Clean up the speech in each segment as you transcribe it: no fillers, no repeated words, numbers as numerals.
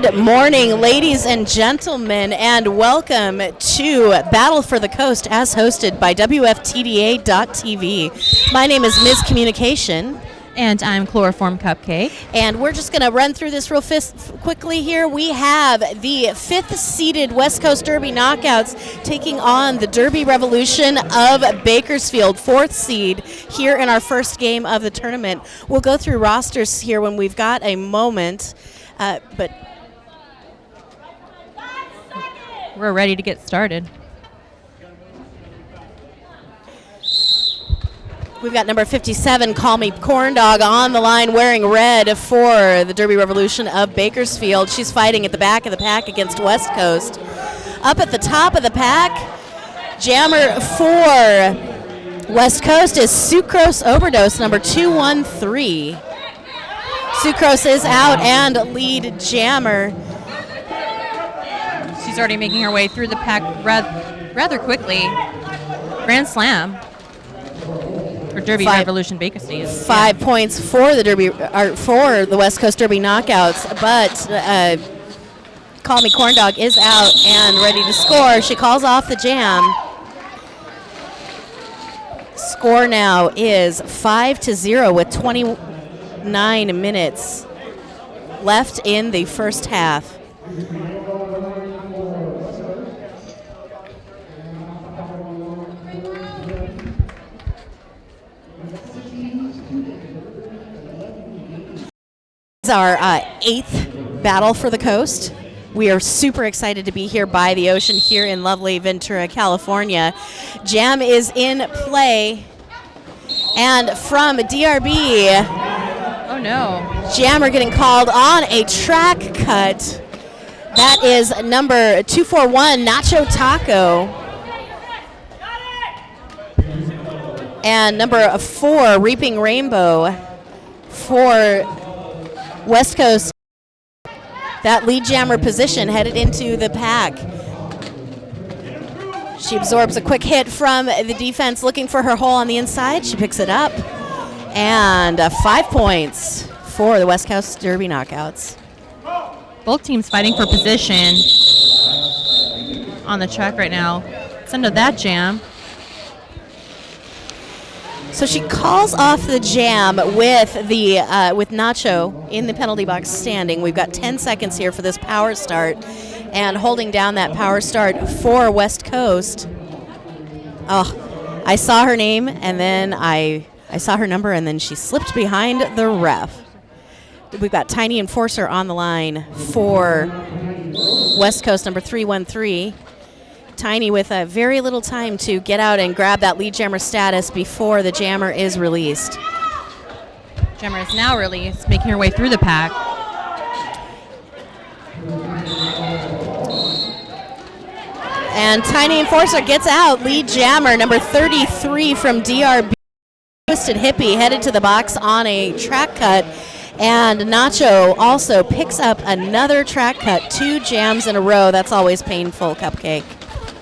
Good morning, ladies and gentlemen, and welcome to Battle for the Coast as hosted by WFTDA.TV. My name is Ms. Communication. And I'm Chloroform Cupcake. And we're just going to run through this real quickly here. We have the 5th seeded West Coast Derby knockouts taking on the Derby Revolution of Bakersfield, 4th seed here in our first game of the tournament. We'll go through rosters here when we've got a moment, but we're ready to get started. We've got number 57, Call Me Corn Dog, on the line wearing red for the Derby Revolution of Bakersfield. She's fighting at the back of the pack against West Coast. Up at the top of the pack, jammer for West Coast is Sucrose Overdose, number 213. Sucrose is out and lead jammer. She's already making her way through the pack rather quickly. Grand Slam. For Derby Revolution Bakersfield. 5 points for the Derby, for the West Coast Derby knockouts, but Call Me Corn Dog is out and ready to score. She calls off the jam. Score now is 5-0 with 29 minutes left in the first half. This is our 8th Battle for the Coast. We are super excited to be here by the ocean here in lovely Ventura, California. Jam is in play. And from DRB, oh no, Jammer getting called on a track cut. That is number 241, Nacho Taco. And number 4, Reaping Rainbow for West Coast. That lead jammer position headed into the pack. She absorbs a quick hit from the defense looking for her hole on the inside. She picks it up. And 5 points for the West Coast Derby knockouts. Both teams fighting for position on the track right now. It's under that jam. So she calls off the jam with the with Nacho in the penalty box standing. We've got 10 seconds here for this power start, and holding down that power start for West Coast. Oh, I saw her name, and then I saw her number, and then she slipped behind the ref. We've got Tiny Enforcer on the line for West Coast, number 313. Tiny with very little time to get out and grab that lead jammer status before the jammer is released. Jammer is now released, making her way through the pack. And Tiny Enforcer gets out. Lead jammer, number 33 from DRB, Twisted Hippie, headed to the box on a track cut. And Nacho also picks up another track cut, 2 jams in a row. That's always painful, Cupcake.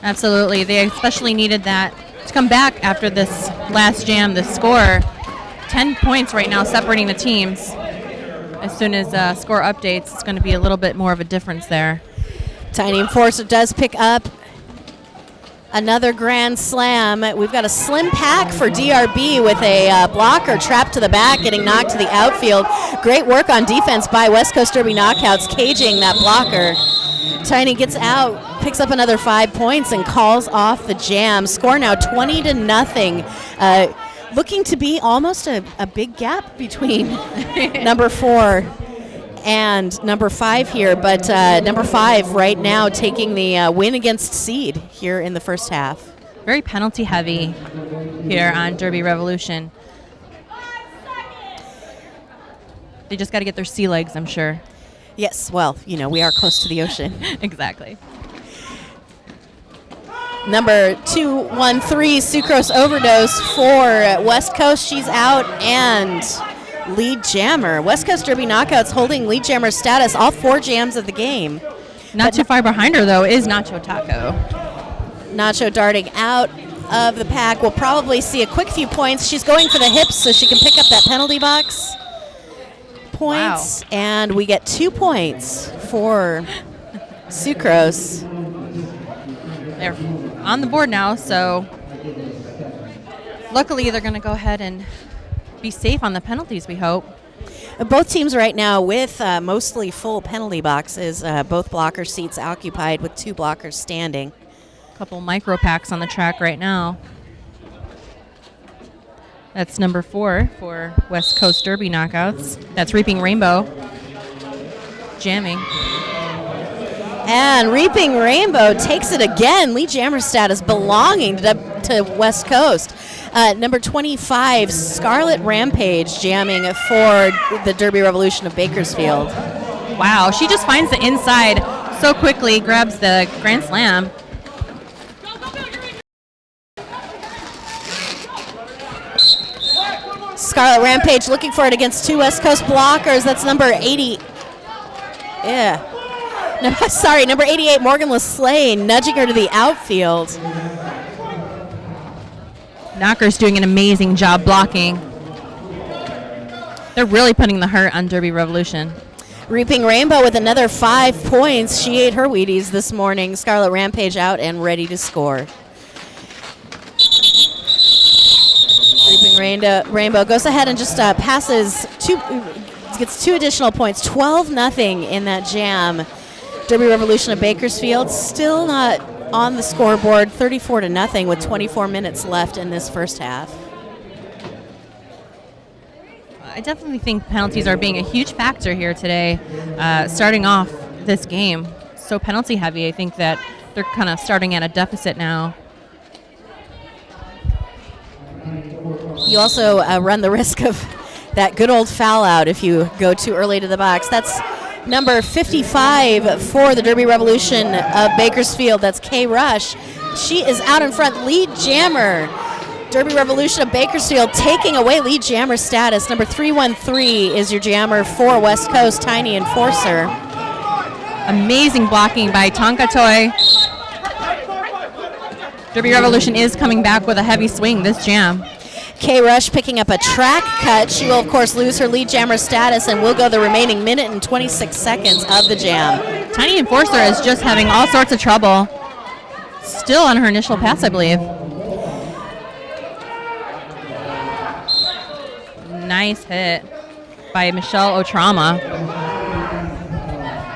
Absolutely. They especially needed that to come back after this last jam, the score. 10 points right now separating the teams. As soon as score updates, it's going to be a little bit more of a difference there. Tiny Enforcer does pick up another Grand Slam. We've got a slim pack for DRB with a blocker trapped to the back, getting knocked to the outfield. Great work on defense by West Coast Derby knockouts, caging that blocker. Tiny gets out, picks up another 5 points, and calls off the jam. Score now 20-0. Looking to be almost a big gap between number 4 and number 5 here, but number 5 right now taking the win against seed here in the first half. Very penalty heavy here on Derby Revolution. They just got to get their sea legs, I'm sure. Yes, well, you know, we are close to the ocean. Exactly. Number 213, Sucrose Overdose for West Coast. She's out, and lead jammer. West Coast Derby knockouts holding lead jammer status, all 4 jams of the game. Not too far behind her, though, is Nacho Taco. Nacho darting out of the pack. We'll probably see a quick few points. She's going for the hips so she can pick up that penalty box. Points, wow. And we get 2 points for Sucrose. They're on the board now, so luckily they're going to go ahead and be safe on the penalties, we hope. Both teams right now with mostly full penalty boxes, both blocker seats occupied with 2 blockers standing. A couple micro packs on the track right now. That's number 4 for West Coast Derby knockouts. That's Reaping Rainbow jamming. And Reaping Rainbow takes it again. Lead jammer status belonging to West Coast. Number 25, Scarlet Rampage jamming for the Derby Revolution of Bakersfield. Wow, she just finds the inside so quickly, grabs the Grand Slam. Scarlet Rampage looking for it against 2 West Coast blockers. That's number 80. Yeah. No, sorry, number 88, Morgan LeSlay, nudging her to the outfield. Knocker's doing an amazing job blocking. They're really putting the hurt on Derby Revolution. Reaping Rainbow with another 5 points. She ate her Wheaties this morning. Scarlet Rampage out and ready to score. Reaping Rainbow goes ahead and just gets 2 additional points. 12-0 in that jam. Derby Revolution of Bakersfield still not on the scoreboard, 34-0 with 24 minutes left in this first half. I definitely think penalties are being a huge factor here today, starting off this game. So penalty heavy, I think that they're kind of starting at a deficit now. You also run the risk of that good old foul out if you go too early to the box. That's number 55 for the Derby Revolution of Bakersfield. That's Kay Rush. She is out in front. Lead jammer. Derby Revolution of Bakersfield taking away lead jammer status. Number 313 is your jammer for West Coast, Tiny Enforcer. Amazing blocking by Tonka Toy. Derby Revolution is coming back with a heavy swing this jam. Kay Rush picking up a track cut. She will, of course, lose her lead jammer status and will go the remaining minute and 26 seconds of the jam. Tiny Enforcer is just having all sorts of trouble. Still on her initial pass, I believe. Nice hit by Michelle Otrama.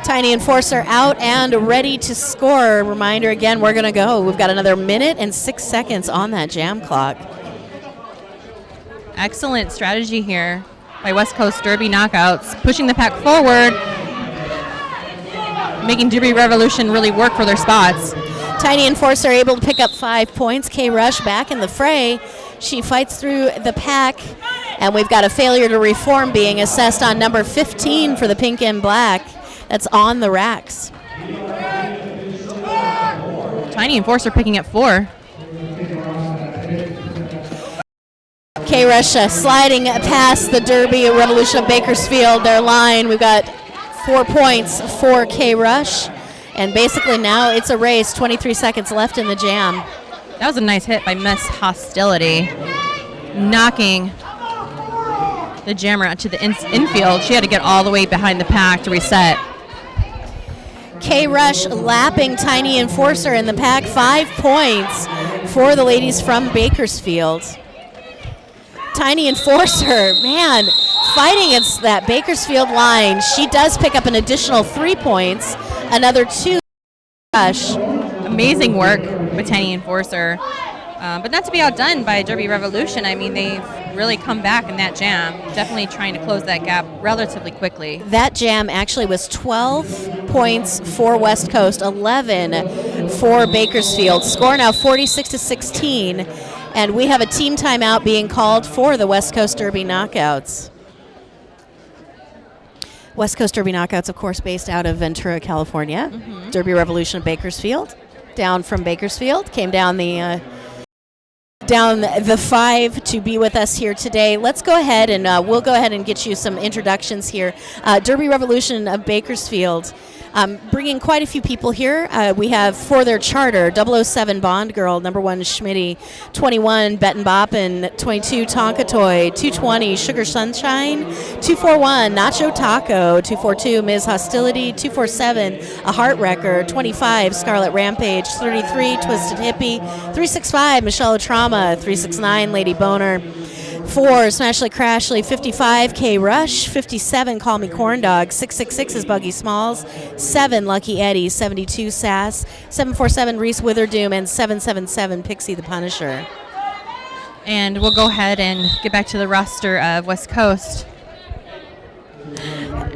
Tiny Enforcer out and ready to score. Reminder again, we're going to go. We've got another minute and 6 seconds on that jam clock. Excellent strategy here by West Coast Derby knockouts, pushing the pack forward, making Derby Revolution really work for their spots. Tiny Enforcer able to pick up 5 points. Kay Rush back in the fray. She fights through the pack, and we've got a failure to reform being assessed on number 15 for the pink and black. That's on the racks. Tiny Enforcer picking up 4. Kay Rush sliding past the Derby Revolution of Bakersfield, their line. We've got 4 points for Kay Rush. And basically now it's a race, 23 seconds left in the jam. That was a nice hit by Miss Hostility, knocking the jammer out to the infield. She had to get all the way behind the pack to reset. Kay Rush lapping Tiny Enforcer in the pack. 5 points for the ladies from Bakersfield. Tiny Enforcer, man, fighting against that Bakersfield line. She does pick up an additional 3 points, another 2 Rush. Amazing work with Tiny Enforcer, but not to be outdone by Derby Revolution. I mean, they've really come back in that jam, definitely trying to close that gap relatively quickly. That jam actually was 12 points for West Coast, 11 for Bakersfield. Score now 46-16. And we have a team timeout being called for the West Coast Derby knockouts. West Coast Derby knockouts, of course, based out of Ventura, California. Mm-hmm. Derby Revolution of Bakersfield. Down from Bakersfield. Came down the 5 to be with us here today. Let's go ahead and we'll go ahead and get you some introductions here. Derby Revolution of Bakersfield. Bringing quite a few people here. We have for their charter 007 Bond Girl, number 1 Schmitty, 21 Bet and Boppin', 22 Tonka Toy, 220 Sugar Sunshine, 241 Nacho Taco, 242 Ms. Hostility, 247 A Heart Wrecker, 25 Scarlet Rampage, 33 Twisted Hippie, 365 Michelle Trauma, 369 Lady Boner, 4 Smashly Crashly, 55 K Rush, 57 Call Me Corn Dog, 666 is Buggy Smalls, 7 Lucky Eddie, 72 Sass, 747 Reese Witherdoom, and 777 Pixie the Punisher. And we'll go ahead and get back to the roster of West Coast.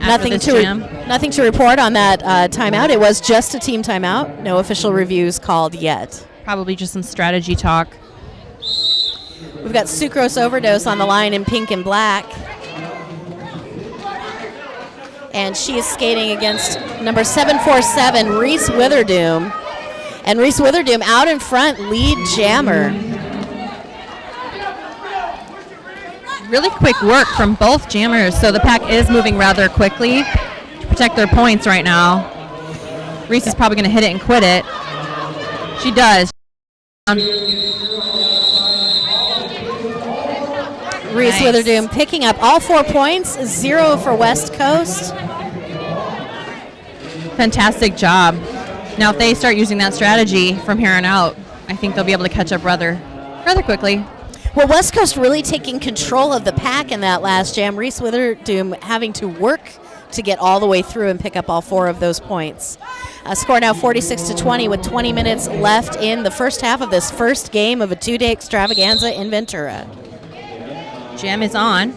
Nothing to report on that timeout. It was just a team timeout. No official reviews called yet. Probably just some strategy talk. We've got Sucrose Overdose on the line in pink and black. And she is skating against number 747, Reese Witherdoom. And Reese Witherdoom out in front, lead jammer. Really quick work from both jammers, so the pack is moving rather quickly to protect their points right now. Reese is probably going to hit it and quit it. She does. Reese Witherdoom picking up all 4 points, 0 for West Coast. Fantastic job. Now, if they start using that strategy from here on out, I think they'll be able to catch up rather quickly. Well, West Coast really taking control of the pack in that last jam. Reese Witherdoom having to work to get all the way through and pick up all 4 of those points. Score now 46-20 with 20 minutes left in the first half of this first game of a 2-day extravaganza in Ventura. Jam is on.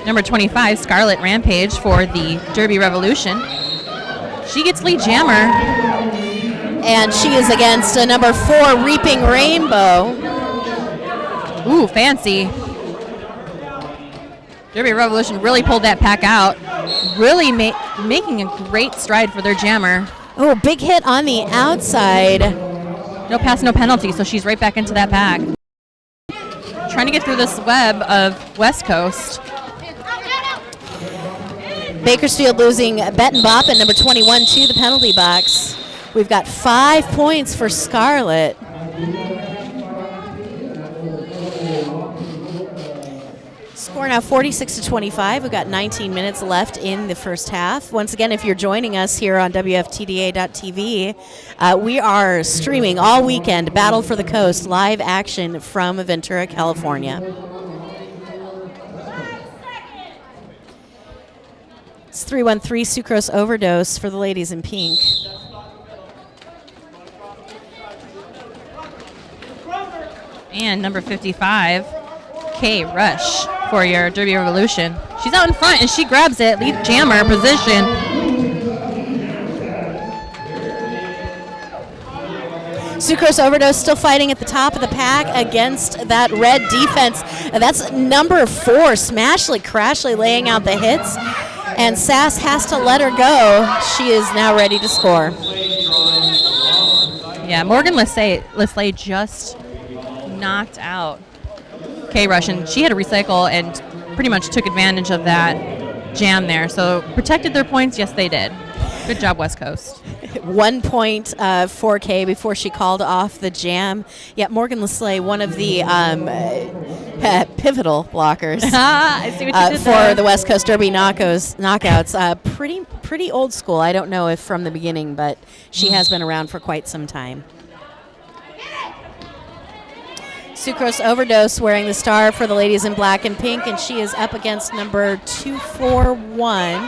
Number 25, Scarlet Rampage for the Derby Revolution. She gets lead jammer. And she is against a number 4, Reaping Rainbow. Ooh, fancy. Derby Revolution really pulled that pack out. Really making a great stride for their jammer. Oh, big hit on the outside. No pass, no penalty, so she's right back into that pack. Trying to get through this web of West Coast. Bakersfield losing Bet and Bop at number 21 to the penalty box. We've got 5 points for Scarlet. Score now 46-25. We've got 19 minutes left in the first half. Once again, if you're joining us here on WFTDA.tv, we are streaming all weekend Battle for the Coast live action from Ventura, California. It's 313 Sucrose Overdose for the ladies in pink. And number 55, K Rush for your Derby Revolution. She's out in front and she grabs it, lead jammer position. Sucrose Overdose still fighting at the top of the pack against that red defense. That's number 4, Smashly Crashly laying out the hits. And Sass has to let her go. She is now ready to score. Yeah, Morgan Lesley just knocked out K-Rush, and she had to recycle and pretty much took advantage of that jam there. So protected their points. Yes, they did. Good job, West Coast. 1 point for K before she called off the jam. Yeah, Morgan Lesley, one of the pivotal blockers I see what you did for there. the West Coast Derby knockouts. Pretty old school. I don't know if from the beginning, but she has been around for quite some time. Sucrose Overdose wearing the star for the ladies in black and pink, and she is up against number 241.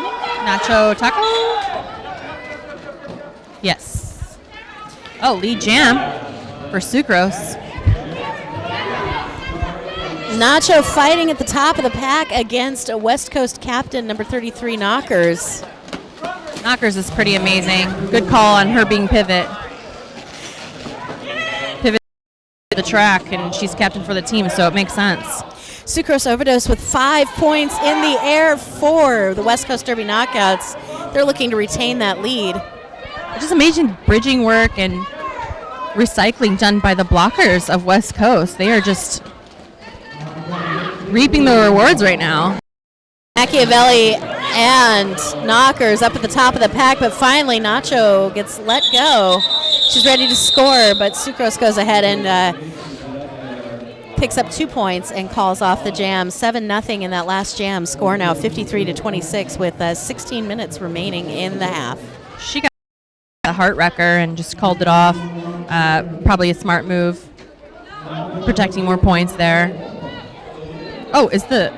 Nacho Taco? Yes. Oh, lead jam for Sucrose. Nacho fighting at the top of the pack against a West Coast captain, number 33, Knockers. Knockers is pretty amazing. Good call on her being pivot the track, and she's captain for the team, so it makes sense. Sucrose Overdose with 5 points in the air for the West Coast Derby Knockouts. They're looking to retain that lead. Just amazing bridging work and recycling done by the blockers of West Coast. They are just reaping the rewards right now. Machiavelli And Knockers up at the top of the pack, but finally Nacho gets let go. She's ready to score, but Sucrose goes ahead and picks up 2 points and calls off the jam. 7-0 in that last jam. Score now 53-26 with 16 minutes remaining in the half. She got a heart wrecker and just called it off. Probably a smart move. Protecting more points there. Oh, is the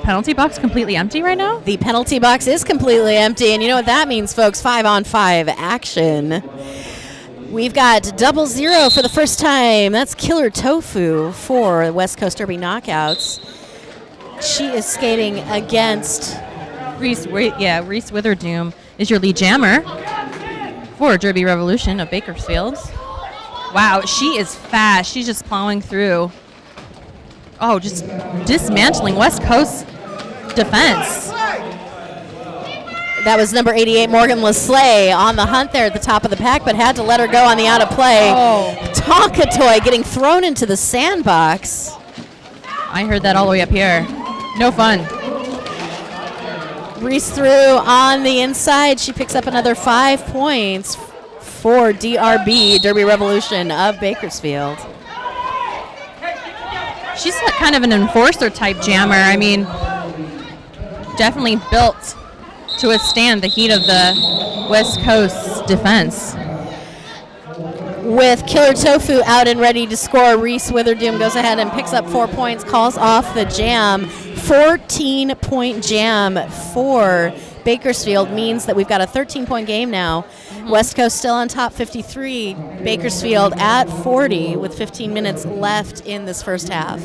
penalty box completely empty right now? The penalty box is completely empty, and you know what that means, folks? 5-on-5 action. We've got 0-0 for the first time. That's Killer Tofu for West Coast Derby Knockouts. She is skating against Reese Witherdoom is your lead jammer for Derby Revolution of Bakersfield. Wow, she is fast. She's just plowing through. Oh, just dismantling West Coast defense. That was number 88, Morgan Leslay, on the hunt there at the top of the pack, but had to let her go on the out of play. Oh. Tonka Toy getting thrown into the sandbox. I heard that all the way up here. No fun. Reese through on the inside. She picks up another 5 points for DRB, Derby Revolution of Bakersfield. She's kind of an enforcer type jammer. I mean, definitely built to withstand the heat of the West Coast defense. With Killer Tofu out and ready to score, Reese Witherdoom goes ahead and picks up 4 points, calls off the jam. 14-point jam for Bakersfield means that we've got a 13-point game now. West Coast still on top, 53. Bakersfield at 40 with 15 minutes left in this first half.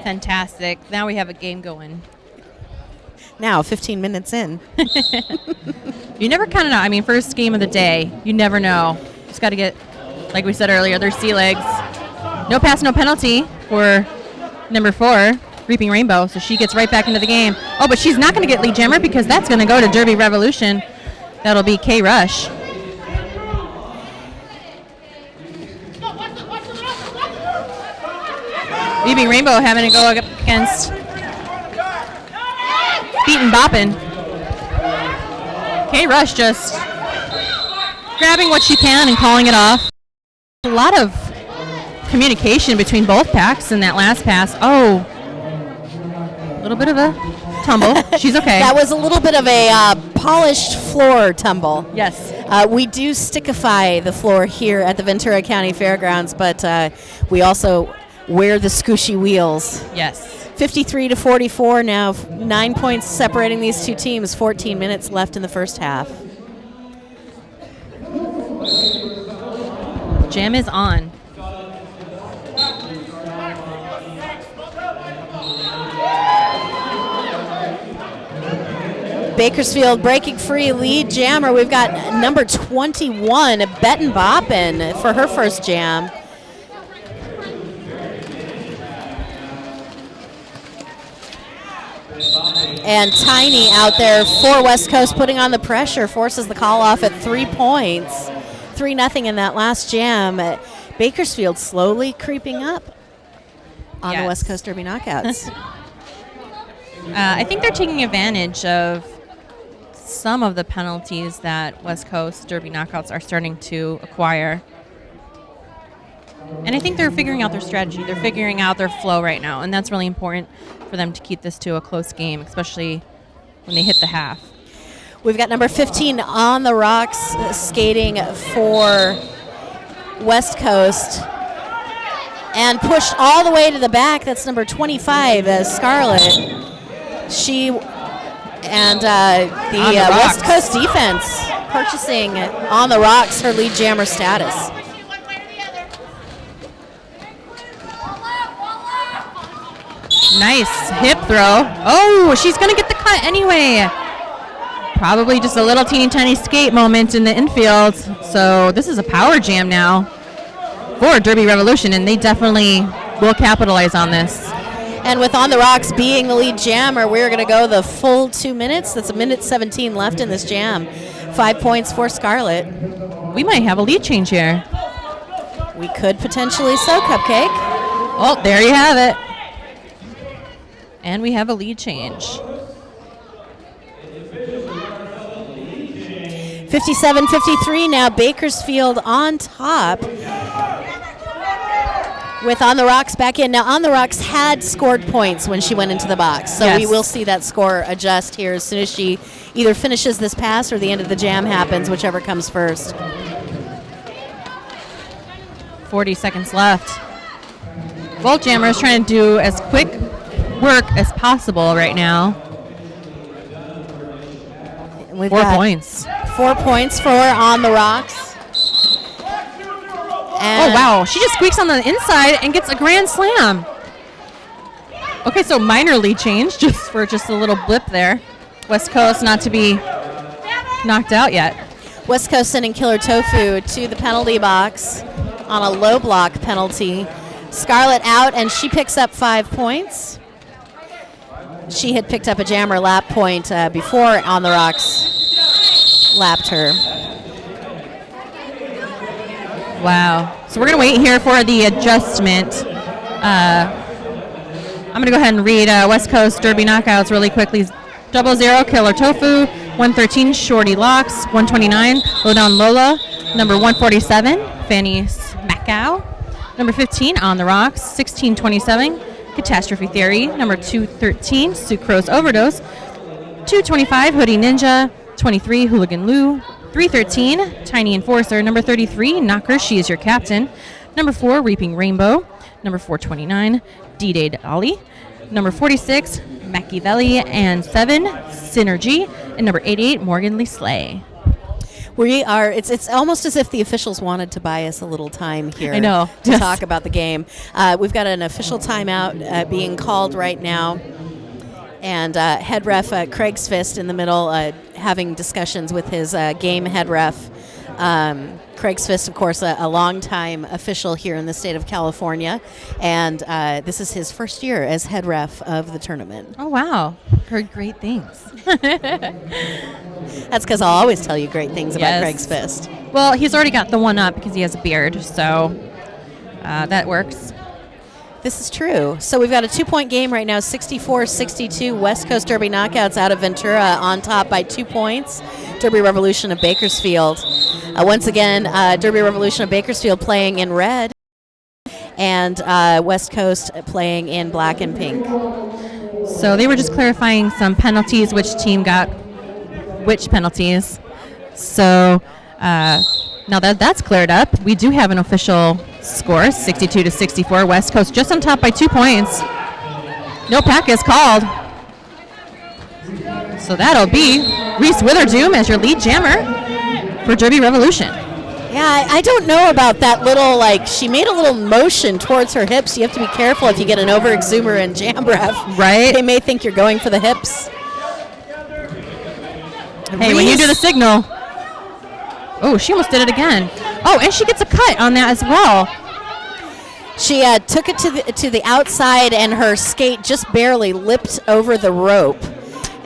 Fantastic. Now we have a game going. Now, 15 minutes in. You never kind of know. I mean, first game of the day, you never know. Just got to get, like we said earlier, their sea legs. No pass, no penalty for number 4, Reaping Rainbow, so she gets right back into the game. Oh, but she's not going to get lead jammer because that's going to go to Derby Revolution. That'll be K Rush. Reaping Rainbow having to go up against Beatin' Boppin'. K Rush just grabbing what she can and calling it off. A lot of communication between both packs in that last pass. Oh, a little bit of a tumble. She's okay. That was a little bit of a polished floor tumble. Yes. We do stickify the floor here at the Ventura County Fairgrounds, but we also wear the scooshy wheels. Yes. 53-44 now, 9 points separating these two teams, 14 minutes left in the first half. Jam is on. Bakersfield breaking free, lead jammer. We've got number 21, Bettin' Boppin' for her first jam. And Tiny out there for West Coast putting on the pressure, forces the call off at 3 points. 3-0 in that last jam. Bakersfield slowly creeping up on the West Coast Derby Knockouts. I think they're taking advantage of some of the penalties that West Coast Derby Knockouts are starting to acquire. And I think they're figuring out their strategy. They're figuring out their flow right now, and that's really important for them to keep this to a close game, especially when they hit the half. We've got number 15 on the rocks skating for West Coast. And pushed all the way to the back, that's number 25, Scarlett. She and the West Coast defense purchasing on the rocks her lead jammer status. Nice hip throw. Oh, she's going to get the cut anyway. Probably just a little teeny tiny skate moment in the infield. So this is a power jam now for Derby Revolution, and they definitely will capitalize on this. And with On the Rocks being the lead jammer, we're going to go the full 2 minutes. That's a minute 17 left in this jam. 5 points for Scarlett. We might have a lead change here. We could potentially so, Cupcake. Oh, there you have it. And we have a lead change. 57-53 now. Bakersfield on top with On the Rocks back in. Now, On the Rocks had scored points when she went into the box, so we will see that score adjust here as soon as she either finishes this pass or the end of the jam happens, whichever comes first. 40 seconds left. Both jammers trying to do as quick work as possible right now. We've 4 got points. 4 points for On the Rocks. Oh, wow. She just squeaks on the inside and gets a grand slam. Okay, so minor lead change just a little blip there. West Coast not to be knocked out yet. West Coast sending Killer Tofu to the penalty box on a low block penalty. Scarlett out, and she picks up 5 points. She had picked up a jammer lap point before On the Rocks lapped her. Wow. So we're going to wait here for the adjustment. I'm going to go ahead and read West Coast Derby knockouts really quickly. 00, Killer Tofu. 113, Shorty Locks. 129, Lowdown Lola. Number 147, Fanny Smackow. Number 15, On the Rocks. 1627, Catastrophe Theory. Number 213, Sucrose Overdose. 225, Hoodie Ninja. 23, Hooligan Lou. 313, Tiny Enforcer. Number 33, Knocker, She Is Your Captain. Number 4, Reaping Rainbow. Number 429, D-Day Dolly. Number 46, Machiavelli. And 7, Synergy. And number 88, Morgan Lee Slay. We are. It's almost as if the officials wanted to buy us a little time here. I know. To talk about the game. We've got an official timeout being called right now, and head ref Craig's Fist in the middle having discussions with his game head ref. Craig's Fist, of course, a longtime official here in the state of California, and this is his first year as head ref of the tournament. Oh, wow. Heard great things. That's because I'll always tell you great things about Craig's Fist. Well, he's already got the one up because he has a beard, so that works. This is true. So we've got a 2-point game right now, 64-62. West Coast Derby knockouts out of Ventura on top by 2 points. Derby Revolution of Bakersfield. Once again, Derby Revolution of Bakersfield playing in red, and West Coast playing in black and pink. So they were just clarifying some penalties, which team got which penalties. So now that that's cleared up, we do have an official score, 62-64. West Coast just on top by 2 points. No pack is called. So that'll be Reese Witherdoom as your lead jammer for Derby Revolution. Yeah, I don't know about that little, she made a little motion towards her hips. You have to be careful if you get an over-exuberant jam ref. Right. They may think you're going for the hips. Hey, when you do the signal. Oh, she almost did it again. Oh, and she gets a cut on that as well. She took it to the outside, and her skate just barely lipped over the rope.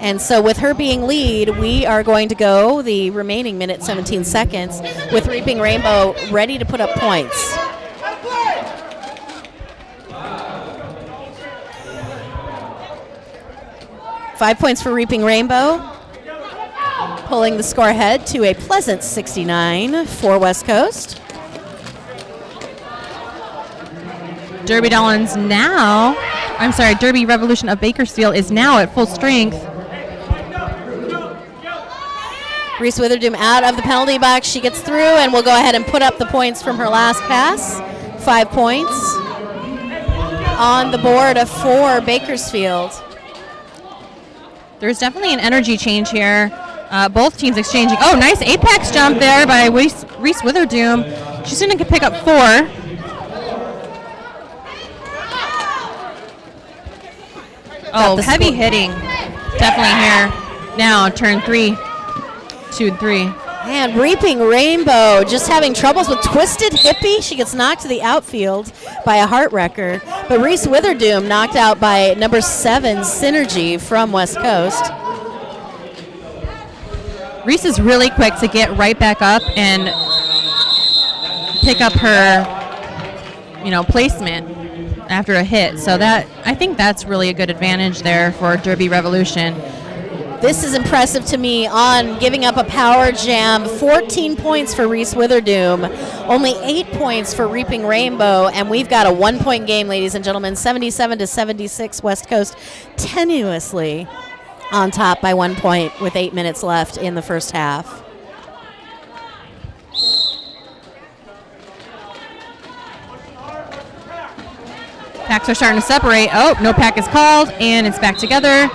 And so with her being lead, we are going to go the remaining minute, 17 seconds, with Reaping Rainbow ready to put up points. Five points for Reaping Rainbow, pulling the score ahead to a pleasant 69 for West Coast. Derby Revolution of Bakersfield is now at full strength. Reese Witherdoom out of the penalty box. She gets through and will go ahead and put up the points from her last pass. 5 points on the board for Bakersfield. There's definitely an energy change here. Both teams exchanging. Oh, nice apex jump there by Reese Witherdoom. She's going to pick up 4. Oh, heavy hitting. Definitely here. Now, turn 3. 2 and 3. And Reaping Rainbow just having troubles with Twisted Hippie. She gets knocked to the outfield by a heart wrecker. But Reese Witherdoom knocked out by number 7, Synergy from West Coast. Reese is really quick to get right back up and pick up her, placement after a hit. So I think that's really a good advantage there for Derby Revolution. This is impressive to me on giving up a power jam. 14 points for Reese Witherdoom, only 8 points for Reaping Rainbow, and we've got a 1-point game, ladies and gentlemen, 77-76. West Coast tenuously on top by 1 point with 8 minutes left in the first half. Packs are starting to separate. Oh, no pack is called, and it's back together.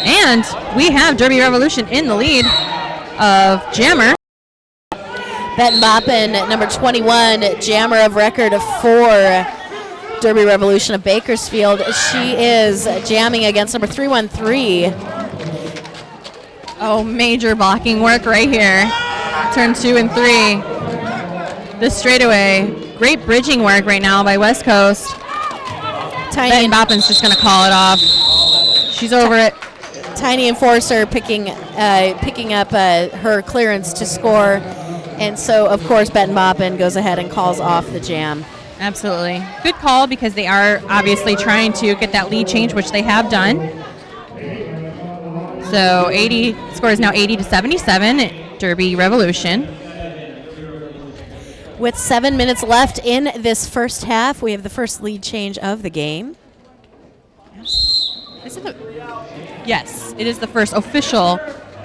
And we have Derby Revolution in the lead of Jammer. Betten Boppin, number 21, jammer of record for Derby Revolution of Bakersfield. She is jamming against number 313. Oh, major blocking work right here. Turn 2 and 3. The straightaway. Great bridging work right now by West Coast. Betten Boppin's just going to call it off. She's over it. Tiny Enforcer picking up her clearance to score. And so, of course, Betten Boppin goes ahead and calls off the jam. Absolutely. Good call because they are obviously trying to get that lead change, which they have done. So score is now 80-77, Derby Revolution. With 7 minutes left in this first half, we have the first lead change of the game. Yes, it is the first official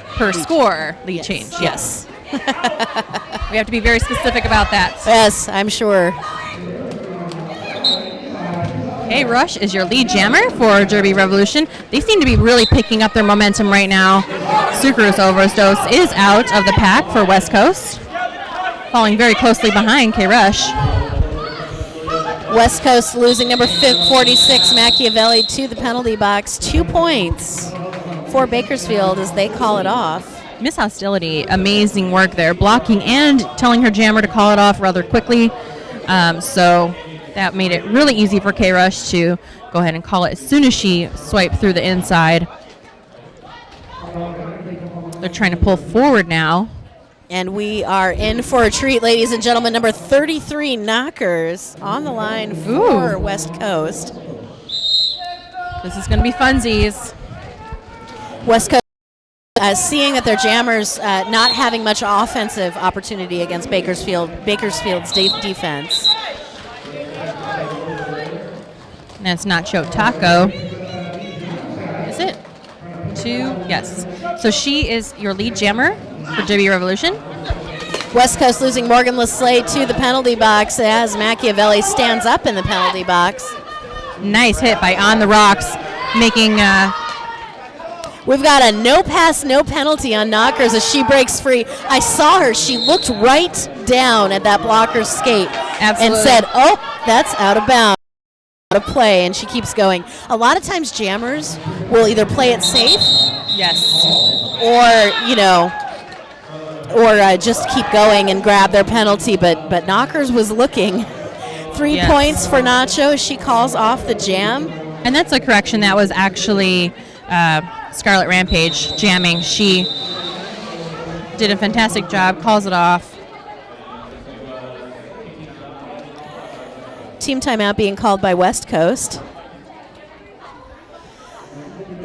per score lead change. Yes. We have to be very specific about that. Yes, I'm sure. Hey, Rush is your lead jammer for Derby Revolution. They seem to be really picking up their momentum right now. Sucrose Overdose is out of the pack for West Coast, falling very closely behind K-Rush. West Coast losing number 46, Machiavelli, to the penalty box. 2 points for Bakersfield as they call it off. Miss Hostility, amazing work there, blocking and telling her jammer to call it off rather quickly. So that made it really easy for K-Rush to go ahead and call it as soon as she swiped through the inside. They're trying to pull forward now. And we are in for a treat, ladies and gentlemen. Number 33, Knockers, on the line for West Coast. This is going to be funsies. West Coast seeing that their jammers not having much offensive opportunity against Bakersfield's defense. That's Nacho Taco. Is it? 2? Yes. So she is your lead jammer for Derby Revolution. West Coast losing Morgan Leslay to the penalty box as Machiavelli stands up in the penalty box. Nice hit by On the Rocks, making... We've got a no pass, no penalty on Knockers as she breaks free. I saw her. She looked right down at that blocker's skate. Absolutely. And said, oh, that's out of bounds. Out of play, and she keeps going. A lot of times jammers will either play it safe, yes, or just keep going and grab their penalty, but Knockers was looking. 3 points for Nacho as she calls off the jam. And that's a correction. That was actually Scarlet Rampage jamming. She did a fantastic job, calls it off. Team timeout being called by West Coast.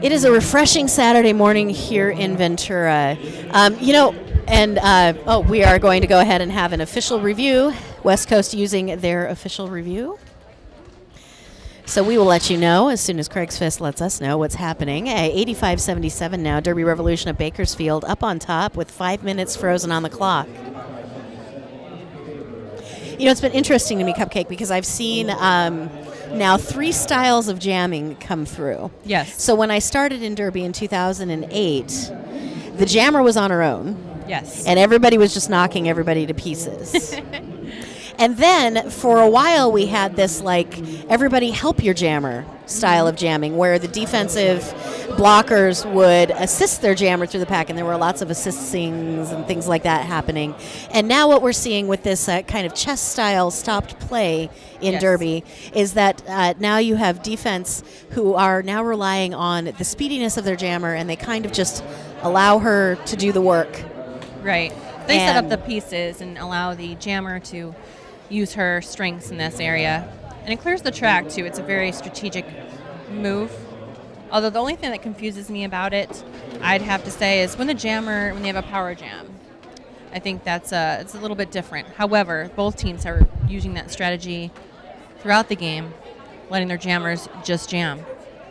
It is a refreshing Saturday morning here in Ventura. We are going to go ahead and have an official review. West Coast using their official review. So we will let you know as soon as Craig's Fist lets us know what's happening. 85-77 now, Derby Revolution of Bakersfield up on top with 5 minutes frozen on the clock. You know, it's been interesting to me, Cupcake, because I've seen now 3 styles of jamming come through. Yes. So when I started in Derby in 2008, the jammer was on her own. Yes. And everybody was just knocking everybody to pieces. And then for a while we had this everybody help your jammer style of jamming where the defensive blockers would assist their jammer through the pack, and there were lots of assistings and things like that happening. And now what we're seeing with this kind of chess style stopped play in Derby is that now you have defense who are now relying on the speediness of their jammer, and they kind of just allow her to do the work. Right. They set up the pieces and allow the jammer to use her strengths in this area. And it clears the track, too. It's a very strategic move. Although the only thing that confuses me about it I'd have to say is when they have a power jam. I think it's a little bit different. However, both teams are using that strategy throughout the game, letting their jammers just jam.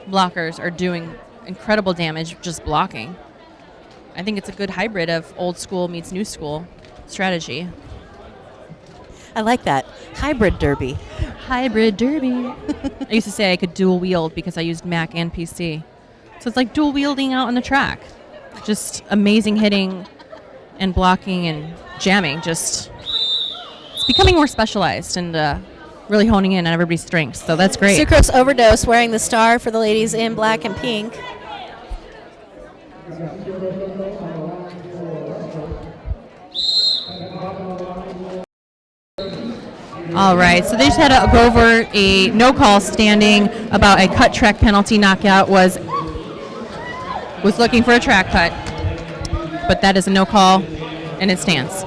Blockers are doing incredible damage just blocking. I think it's a good hybrid of old school meets new school strategy. I like that. Hybrid derby. Hybrid derby. I used to say I could dual wield because I used Mac and PC. So it's like dual wielding out on the track. Just amazing hitting and blocking and jamming. Just it's becoming more specialized and really honing in on everybody's strengths. So that's great. Sucrose Overdose wearing the star for the ladies in black and pink. All right, so they just had to go over a no-call standing about a cut track penalty. Knockout was looking for a track cut, but that is a no-call, and it stands.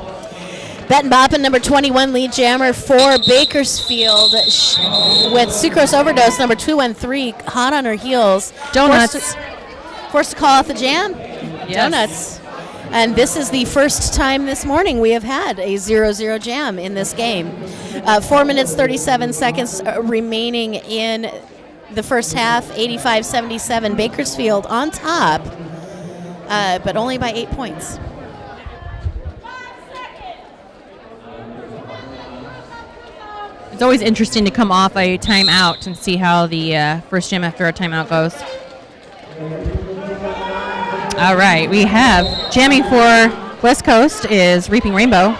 Betton Boppin, number 21, lead jammer for Bakersfield, with Sucrose Overdose, number 213, hot on her heels. Donuts. Forced to call off the jam? Yes. Donuts. And this is the first time this morning we have had a 0-0 jam in this game. 4 minutes, 37 seconds remaining in the first half. 85-77, Bakersfield on top, but only by 8 points. It's always interesting to come off a timeout and see how the first jam after a timeout goes. All right, we have jamming for West Coast is Reaping Rainbow.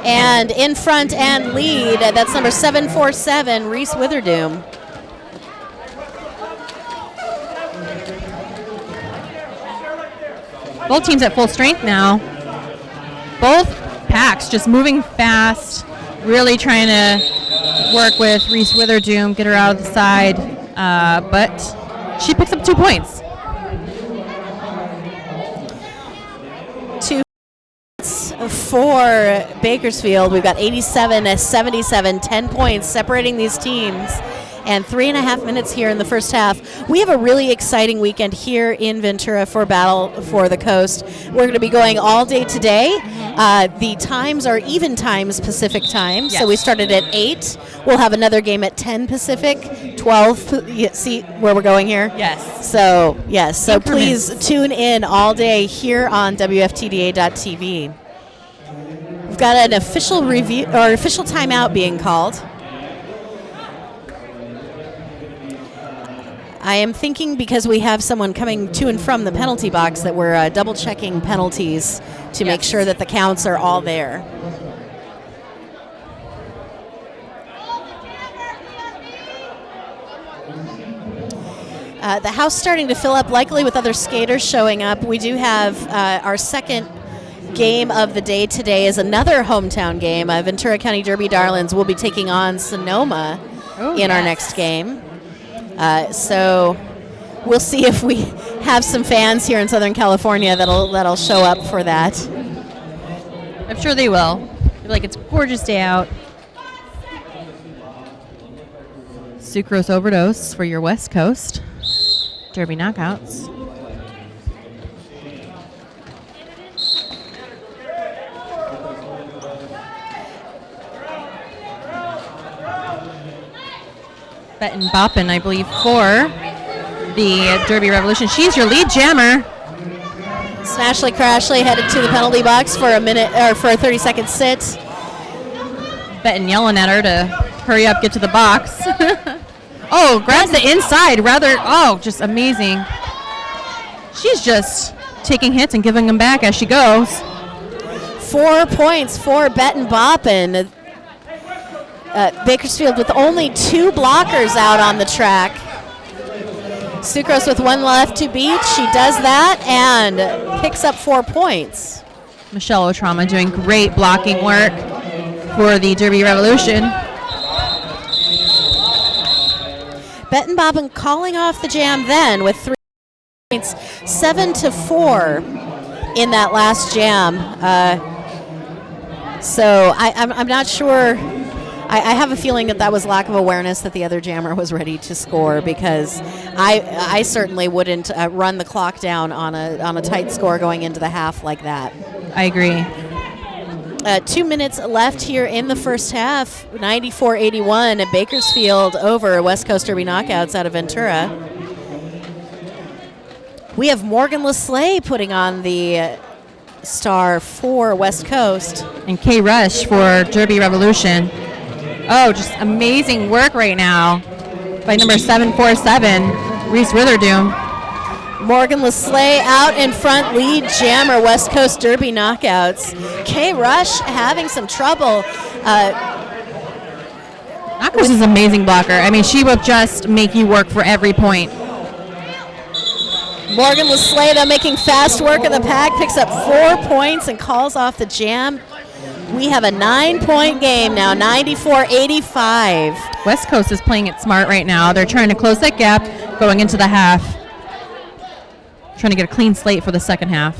And in front and lead, that's number 747, Reese Witherdoom. Both teams at full strength now. Both packs just moving fast, really trying to work with Reese Witherdoom, get her out of the side, but she picks up 2 points. 2 points for Bakersfield. We've got 87-77, 10 points separating these teams, and 3.5 minutes here in the first half. We have a really exciting weekend here in Ventura for Battle for the Coast. We're going to be going all day today. The times are even times Pacific time, yes. So we started at 8. We'll have another game at 10 Pacific, 12. See where we're going here? Yes. So, yes. So Increments. please tune in all day here on WFTDA.tv. We've got an official review or official timeout being called. I am thinking because we have someone coming to and from the penalty box that we're double checking penalties to make sure that the counts are all there. The house starting to fill up, likely with other skaters showing up. We do have our second game of the day today is another hometown game. Ventura County Derby Darlings will be taking on Sonoma in our next game. So we'll see if we have some fans here in Southern California that'll show up for that. I'm sure they will. They're like, it's a gorgeous day out. Sucrose Overdose for your West Coast Derby knockouts. Betton Boppin, I believe, for the Derby Revolution. She's your lead jammer. Smashly Crashly headed to the penalty box for a minute or for a 30-second sit. Betton yelling at her to hurry up, get to the box. Oh, grabs the inside. Just amazing. She's just taking hits and giving them back as she goes. 4 points for Betton Boppin. Bakersfield with only 2 blockers out on the track. Sucrose with 1 left to beat. She does that and picks up 4 points. Michelle Otrama doing great blocking work for the Derby Revolution. Betton Boppin calling off the jam then with 3 points, 7-4 in that last jam. So I'm not sure. I have a feeling that was lack of awareness that the other jammer was ready to score, because I certainly wouldn't run the clock down on a tight score going into the half like that. I agree. 2 minutes left here in the first half. 94-81 at Bakersfield over West Coast Derby Knockouts out of Ventura. We have Morgan LeSlay putting on the star for West Coast. And Kay Rush for Derby Revolution. Oh, just amazing work right now by number 747, Reese Witherdoom. Morgan LeSlay out in front, lead jammer, West Coast Derby Knockouts. Kay Rush having some trouble. Knockers is an amazing blocker. I mean, she will just make you work for every point. Morgan LeSlay, though, making fast work of the pack, picks up 4 points and calls off the jam. We have a 9-point game now, 94-85. West Coast is playing it smart right now. They're trying to close that gap going into the half. Trying to get a clean slate for the second half.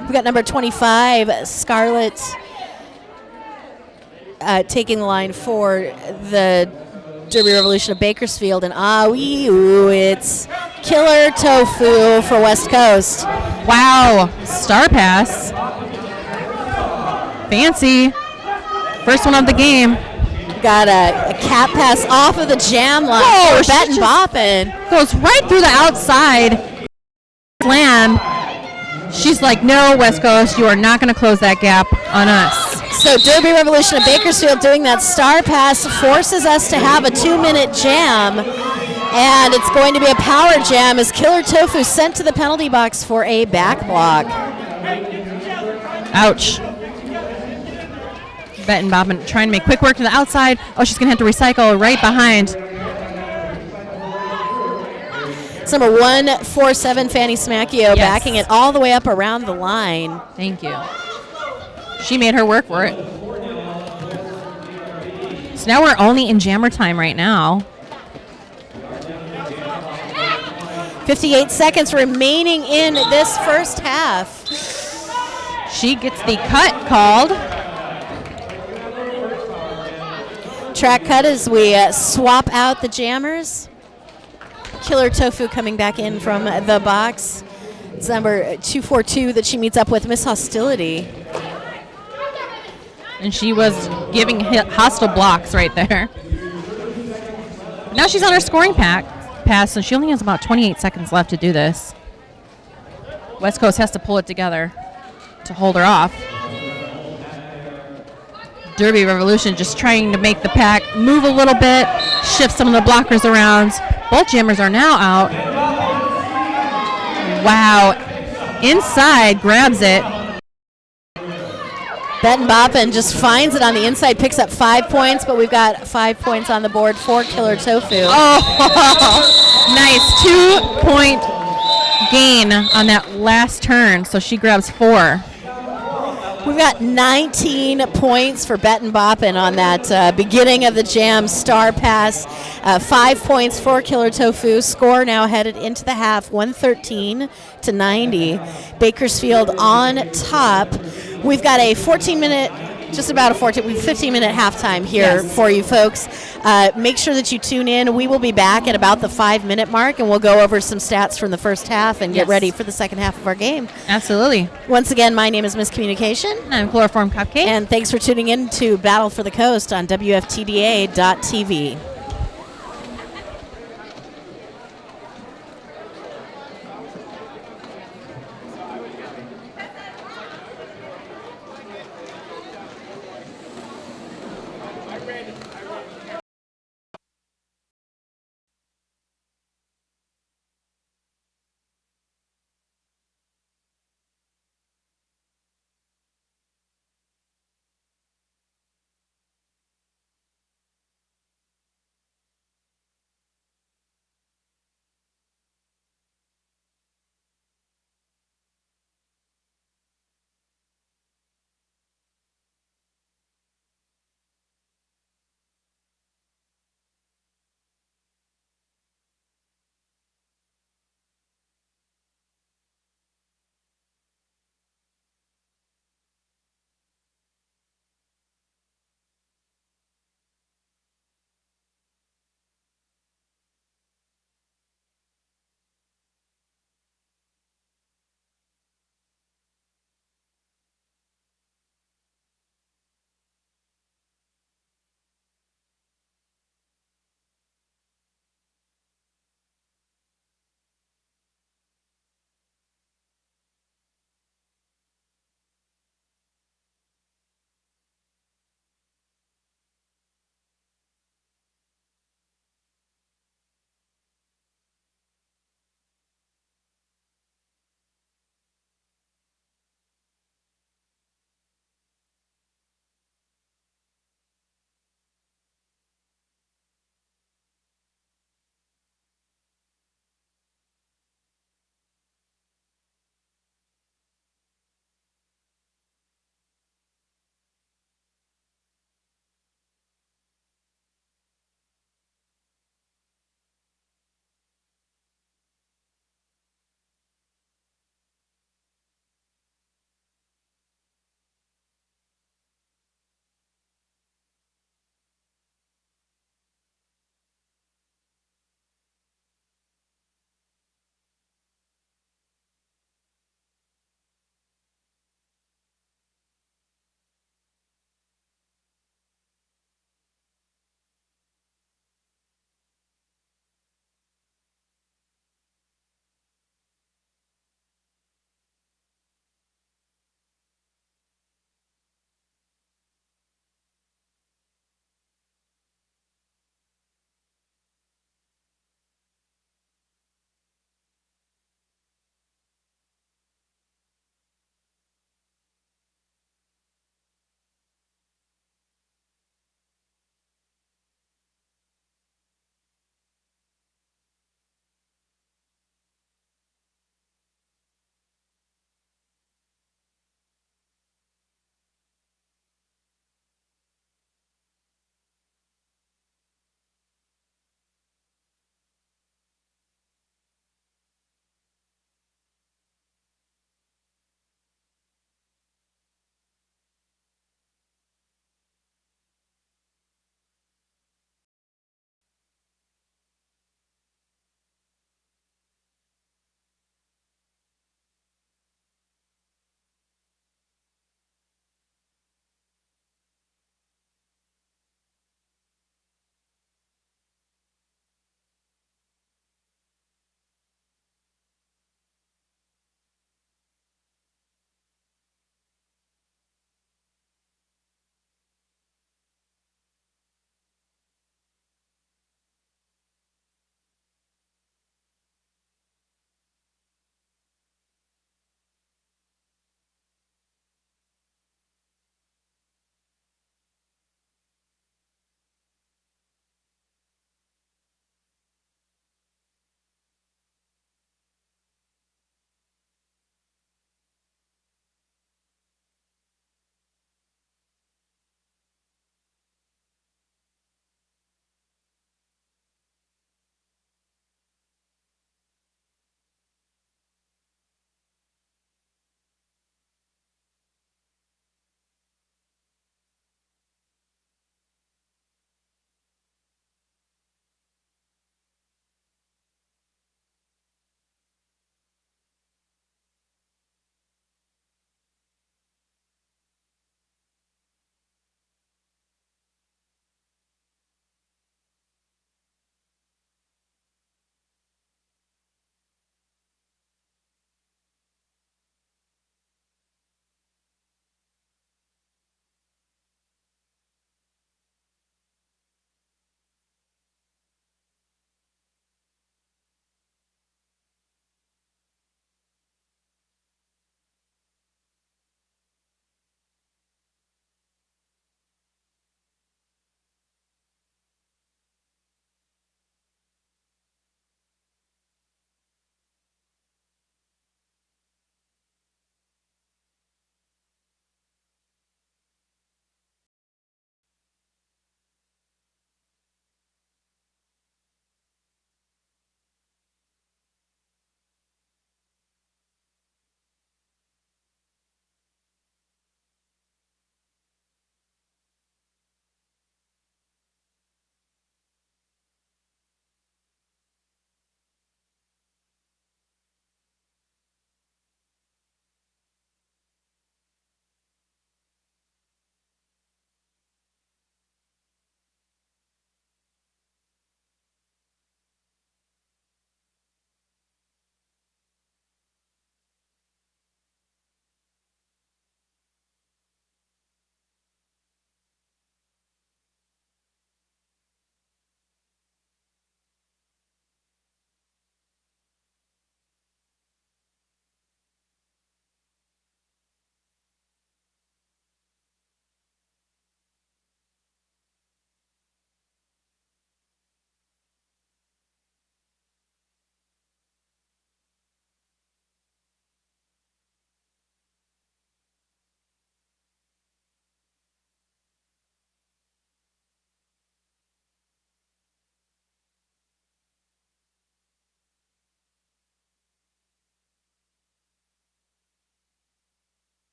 We've got number 25, Scarlett, taking the line for the Derby Revolution of Bakersfield. And it's Killer Tofu for West Coast. Wow, star pass. Fancy. First one of the game. Got a cap pass off of the jam line. Oh, for Bettin Boppin. Goes right through the outside. Slam. She's like, no, West Coast, you are not going to close that gap on us. So Derby Revolution of Bakersfield doing that star pass forces us to have a 2-minute jam. And it's going to be a power jam as Killer Tofu sent to the penalty box for a back block. Ouch. Bettin Boppin trying to make quick work to the outside. Oh, she's going to have to recycle right behind. It's number 147, Fanny Smacchio, backing it all the way up around the line. Thank you. She made her work for it. So now we're only in jammer time right now. 58 seconds remaining in this first half. She gets the cut called. Track cut as we swap out the jammers. Killer Tofu coming back in from the box. It's number 242 that she meets up with, Miss Hostility. And she was giving hostile blocks right there. Now she's on her scoring pass, so she only has about 28 seconds left to do this. West Coast has to pull it together to hold her off. Derby Revolution just trying to make the pack move a little bit, shift some of the blockers around. Both jammers are now out. Wow. Inside, grabs it. Bettin Boppin just finds it on the inside, picks up 5 points, but we've got 5 points on the board for Killer Tofu. Oh, nice 2-point gain on that last turn, so she grabs 4. We've got 19 points for Bettin Boppin on that beginning of the jam star pass. 5 points for Killer Tofu. Score now headed into the half, 113-90. Bakersfield on top. We've got a 15-minute halftime here for you folks. Make sure that you tune in. We will be back at about the 5-minute mark, and we'll go over some stats from the first half and get ready for the second half of our game. Absolutely. Once again, my name is Miscommunication. I'm Chloroform Cupcake. And thanks for tuning in to Battle for the Coast on WFTDA.tv.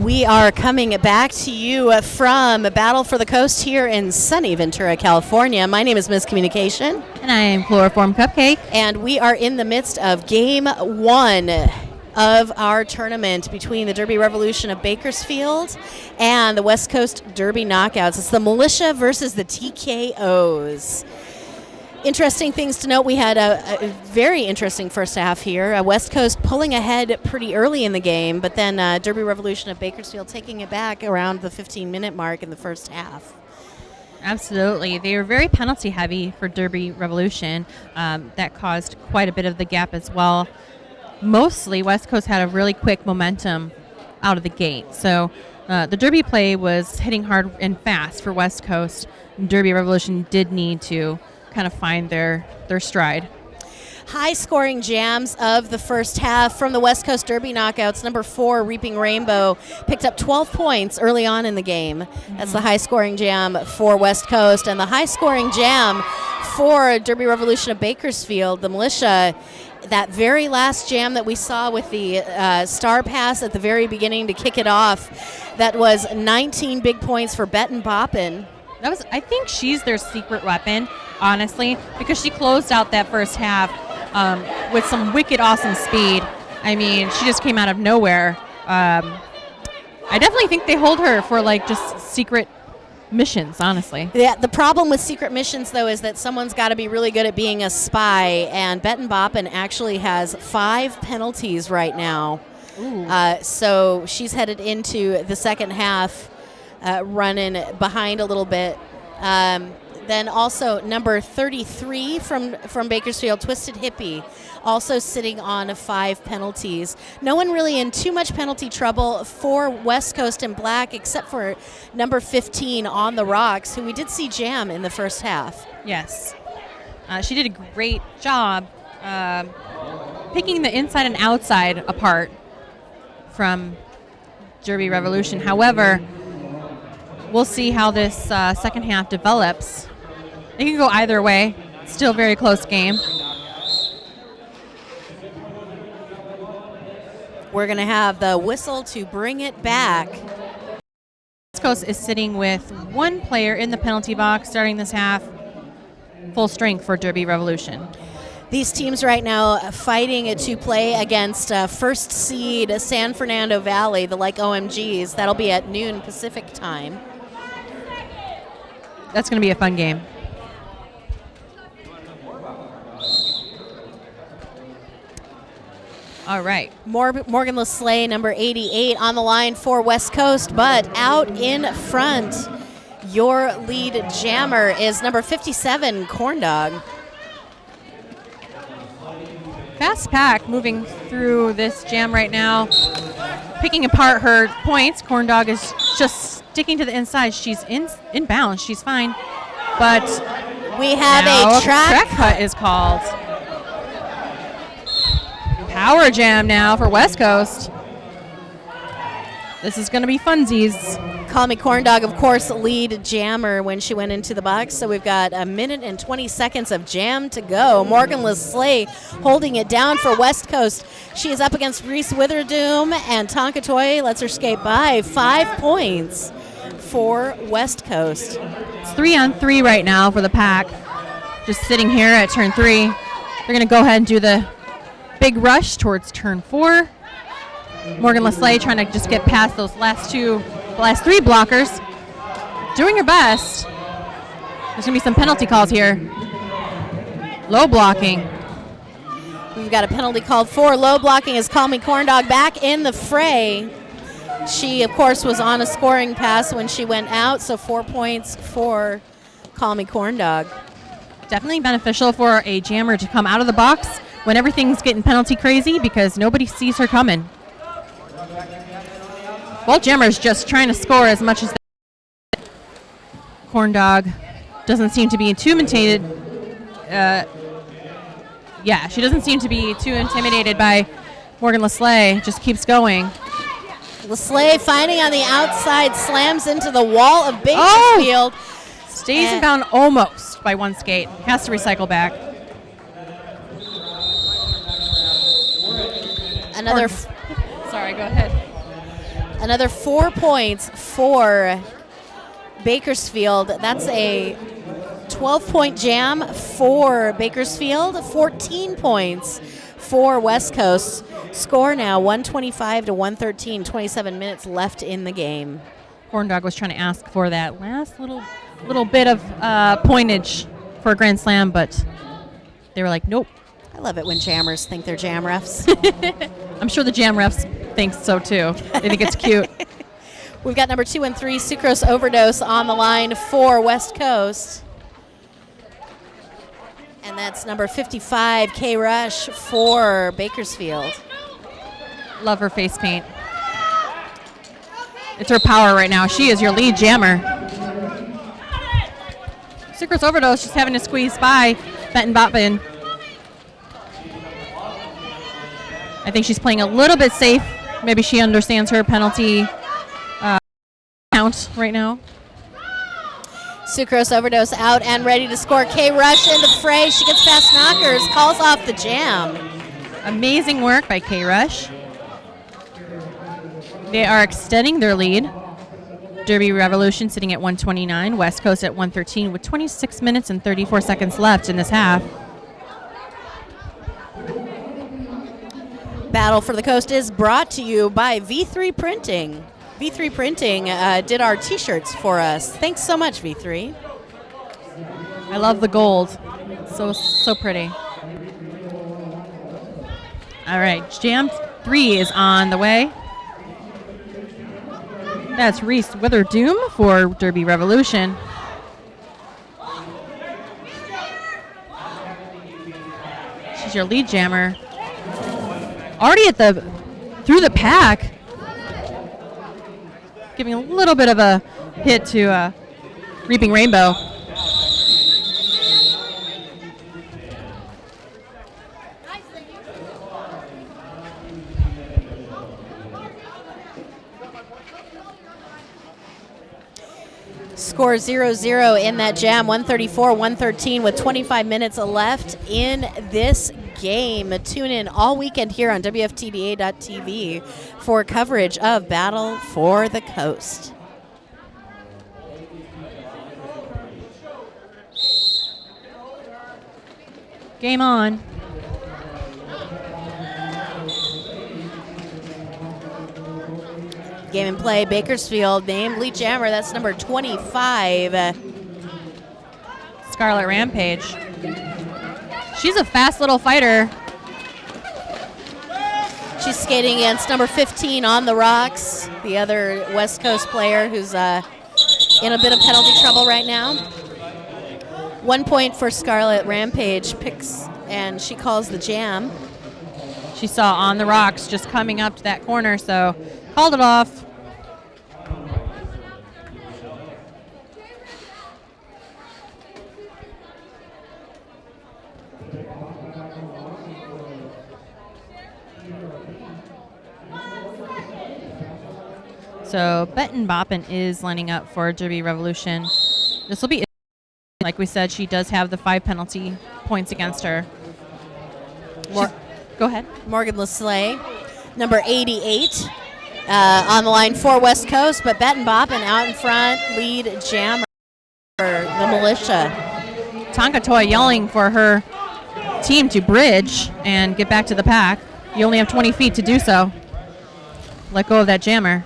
We are coming back to you from Battle for the Coast here in sunny Ventura, California. My name is Miss Communication. And I am Chloroform Cupcake. And we are in the midst of Game 1 of our tournament between the Derby Revolution of Bakersfield and the West Coast Derby Knockouts. It's the Militia versus the TKOs. Interesting things to note. We had a very interesting first half here. West Coast pulling ahead pretty early in the game, but then Derby Revolution of Bakersfield taking it back around the 15-minute mark in the first half. Absolutely. They were very penalty heavy for Derby Revolution. That caused quite a bit of the gap as well. Mostly, West Coast had a really quick momentum out of the gate. So the Derby play was hitting hard and fast for West Coast. Derby Revolution did need to kind of find their stride. High-scoring jams of the first half from the West Coast Derby Knockouts. Number 4, Reaping Rainbow, picked up 12 points early on in the game. That's the high-scoring jam for West Coast. And the high-scoring jam for Derby Revolution of Bakersfield, the Militia, that very last jam that we saw with the star pass at the very beginning to kick it off, that was 19 big points for Bettin Boppin. I think she's their secret weapon, honestly, because she closed out that first half with some wicked awesome speed. I mean, she just came out of nowhere. I definitely think they hold her for like just secret missions, honestly. Yeah, the problem with secret missions, though, is that someone's got to be really good at being a spy, and Bettin Boppin actually has 5 penalties right now. So she's headed into the second half running behind a little bit. Then also number 33 from Bakersfield, Twisted Hippie, also sitting on 5 penalties. No one really in too much penalty trouble for West Coast in black, except for number 15 on the rocks, who we did see jam in the first half. Yes. She did a great job picking the inside and outside apart from Derby Revolution. However, we'll see how this second half develops. It can go either way. Still a very close game. We're going to have the whistle to bring it back. West Coast is sitting with 1 player in the penalty box starting this half. Full strength for Derby Revolution. These teams right now fighting to play against first seed San Fernando Valley, the like OMGs. That'll be at noon Pacific time. That's going to be a fun game. All right. Morgan Lesley, number 88, on the line for West Coast, but out in front, your lead jammer is number 57, Corn Dog. Fast pack moving through this jam right now, picking apart her points. Corn Dog is just sticking to the inside. She's in bounds. She's fine. But we have a track cut is called. Power jam now for West Coast. This is going to be funsies. Call me Corn Dog, of course, lead jammer when she went into the box. So we've got 1 minute and 20 seconds of jam to go. Morgan Lesley holding it down for West Coast. She is up against Reese Witherdoom, and Tonka Toy lets her skate by. 5 points for West Coast. It's 3-on-3 right now for the pack. Just sitting here at turn 3. They're going to go ahead and do the big rush towards turn 4. Morgan Lesley trying to just get past those last 3 blockers. Doing her best. There's going to be some penalty calls here. Low blocking. We've got a penalty called for low blocking as Call Me Corn Dog back in the fray. She, of course, was on a scoring pass when she went out, so 4 points for Call Me Corn Dog. Definitely beneficial for a jammer to come out of the box when everything's getting penalty crazy because nobody sees her coming. Both jammers just trying to score as much as they can. Corn Dog doesn't seem to be too intimidated. She doesn't seem to be too intimidated by Morgan Lesley. Just keeps going. Lesley finding on the outside, slams into the wall of Bakersfield. Stays in bound almost by 1 skate. Has to recycle back. Sorry, go ahead. Another 4 points for Bakersfield. That's a 12-point jam for Bakersfield. 14 points for West Coast. Score now 125 to 113. 27 minutes left in the game. Horn Dog was trying to ask for that last little bit of pointage for a Grand Slam, but they were like, nope. I love it when jammers think they're jam refs. I'm sure the jam refs think so too. They think it's cute. We've got number 2 and 3, Sucrose Overdose, on the line for West Coast. And that's number 55, K Rush, for Bakersfield. Love her face paint. It's her power right now. She is your lead jammer. Sucrose Overdose just having to squeeze by Benton Boppin. I think she's playing a little bit safe. Maybe she understands her penalty count right now. Sucrose Overdose out and ready to score. K Rush in the fray. She gets past knockers, calls off the jam. Amazing work by K Rush. They are extending their lead. Derby Revolution sitting at 129, West Coast at 113 with 26 minutes and 34 seconds left in this half. Battle for the Coast is brought to you by V3 Printing. V3 Printing did our t-shirts for us. Thanks so much, V3. I love the gold. So pretty. All right, Jam 3 is on the way. That's Reese Witherdoom for Derby Revolution. She's your lead jammer. Already through the pack. Giving a little bit of a hit to Reaping Rainbow. Score 0-0 in that jam, 134-113 with 25 minutes left in this game. Tune in all weekend here on WFTDA.tv for coverage of Battle for the Coast. Game on. Game and play, Bakersfield named lead jammer. That's number 25. Scarlet Rampage. She's a fast little fighter. She's skating against number 15 on the rocks, the other West Coast player who's in a bit of penalty trouble right now. 1 point for Scarlet Rampage, picks, and she calls the jam. She saw on the rocks just coming up to that corner, so called it off. So Benton Boppin is lining up for Derby Revolution. This will be, like we said, she does have the 5 penalty points against her. Go ahead. Morgan Leslay, number 88, on the line for West Coast, but Benton Boppin out in front, lead jammer for the militia. Tonka Toy yelling for her team to bridge and get back to the pack. You only have 20 feet to do so. Let go of that jammer.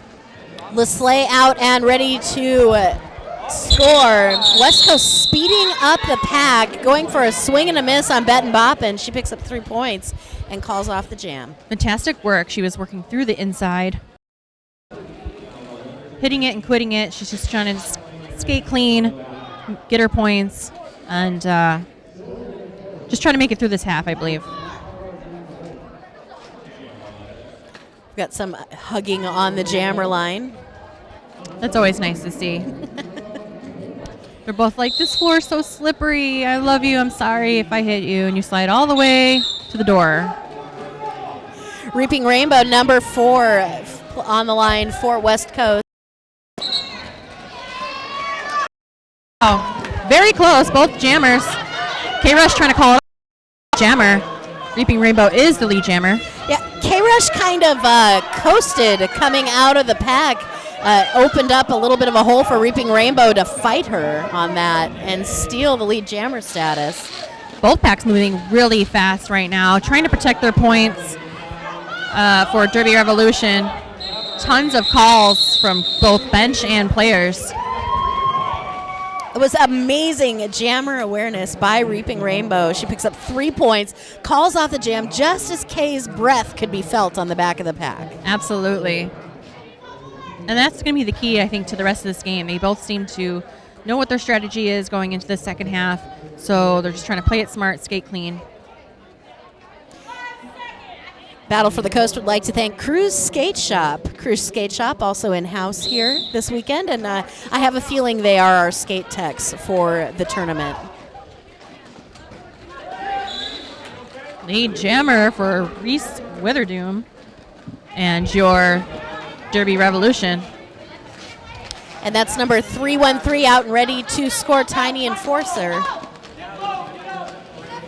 Leslay out and ready to score. West Coast speeding up the pack, going for a swing and a miss on Benton Boppin. She picks up 3 points and calls off the jam. Fantastic work. She was working through the inside, hitting it and quitting it. She's just trying to skate clean, get her points, and just trying to make it through this half, I believe. We've got some hugging on the jammer line. That's always nice to see. They're both like, this floor is so slippery. I love you. I'm sorry if I hit you. And you slide all the way to the door. Reaping Rainbow, number 4 on the line for West Coast. Oh, very close, both jammers. K-Rush trying to call it jammer. Reaping Rainbow is the lead jammer. Yeah, K-Rush kind of coasted coming out of the pack, opened up a little bit of a hole for Reaping Rainbow to fight her on that and steal the lead jammer status. Both packs moving really fast right now, trying to protect their points for Derby Revolution. Tons of calls from both bench and players. It was amazing jammer awareness by Reaping Rainbow. She picks up 3 points, calls off the jam just as Kay's breath could be felt on the back of the pack. Absolutely. And that's going to be the key, I think, to the rest of this game. They both seem to know what their strategy is going into the second half, so they're just trying to play it smart, skate clean. Battle for the Coast would like to thank Cruise Skate Shop. Cruise Skate Shop also in-house here this weekend, and I have a feeling they are our skate techs for the tournament. Lead jammer for Reese Witherdoom and your Derby Revolution. And that's number 313 out and ready to score Tiny Enforcer.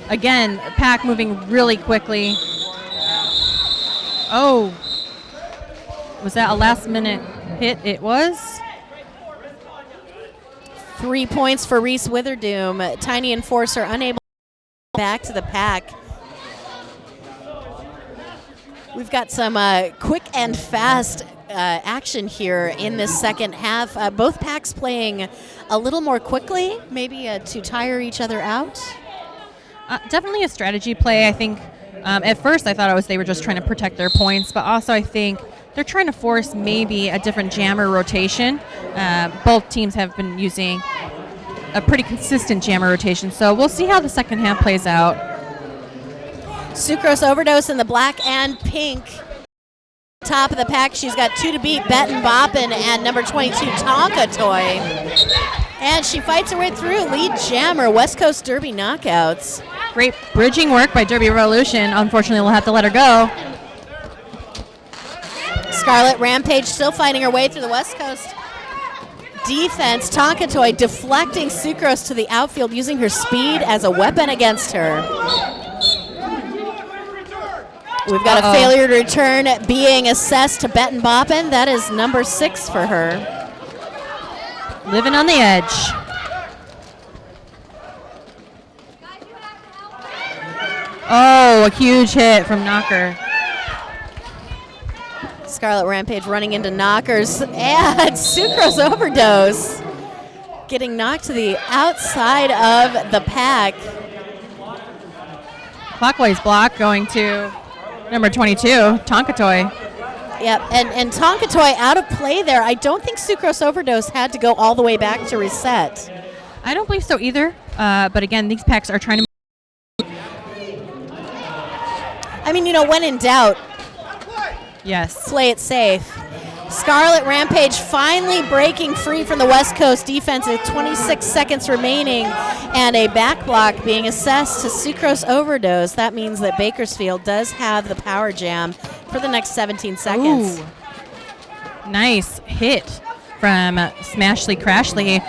Again, pack moving really quickly. Oh, was that a last minute hit? It was. 3 points for Reese Witherdoom. Tiny Enforcer unable to get back to the pack. We've got some quick and fast action here in this second half. Both packs playing a little more quickly, maybe to tire each other out. Definitely a strategy play, I think. At first, I thought they were just trying to protect their points, but also I think they're trying to force maybe a different jammer rotation. Both teams have been using a pretty consistent jammer rotation, so we'll see how the second half plays out. Sucrose Overdose in the black and pink. Top of the pack, she's got 2 to beat, Bettin' Boppin' and number 22, Tonka Toy. And she fights her way through, lead jammer, West Coast Derby knockouts. Great bridging work by Derby Revolution. Unfortunately, we'll have to let her go. Scarlet Rampage still fighting her way through the West Coast defense. Tonka Toy deflecting Sucrose to the outfield, using her speed as a weapon against her. We've got a failure to return being assessed to Bettin' Boppin'. That is number 6 for her. Living on the edge. Oh, a huge hit from Knocker. Scarlet Rampage running into knockers, and Sucrose Overdose getting knocked to the outside of the pack. Clockwise block going to number 22, Tonka Toy. Yep, and Tonka Toy out of play there. I don't think Sucrose Overdose had to go all the way back to reset. I don't believe so either, but again, these packs are trying to... I mean, when in doubt, yes, play it safe. Scarlet Rampage finally breaking free from the West Coast defense with 26 seconds remaining, and a back block being assessed to Sucrose Overdose. That means that Bakersfield does have the power jam for the next 17 seconds. Ooh. Nice hit from Smashly Crashly.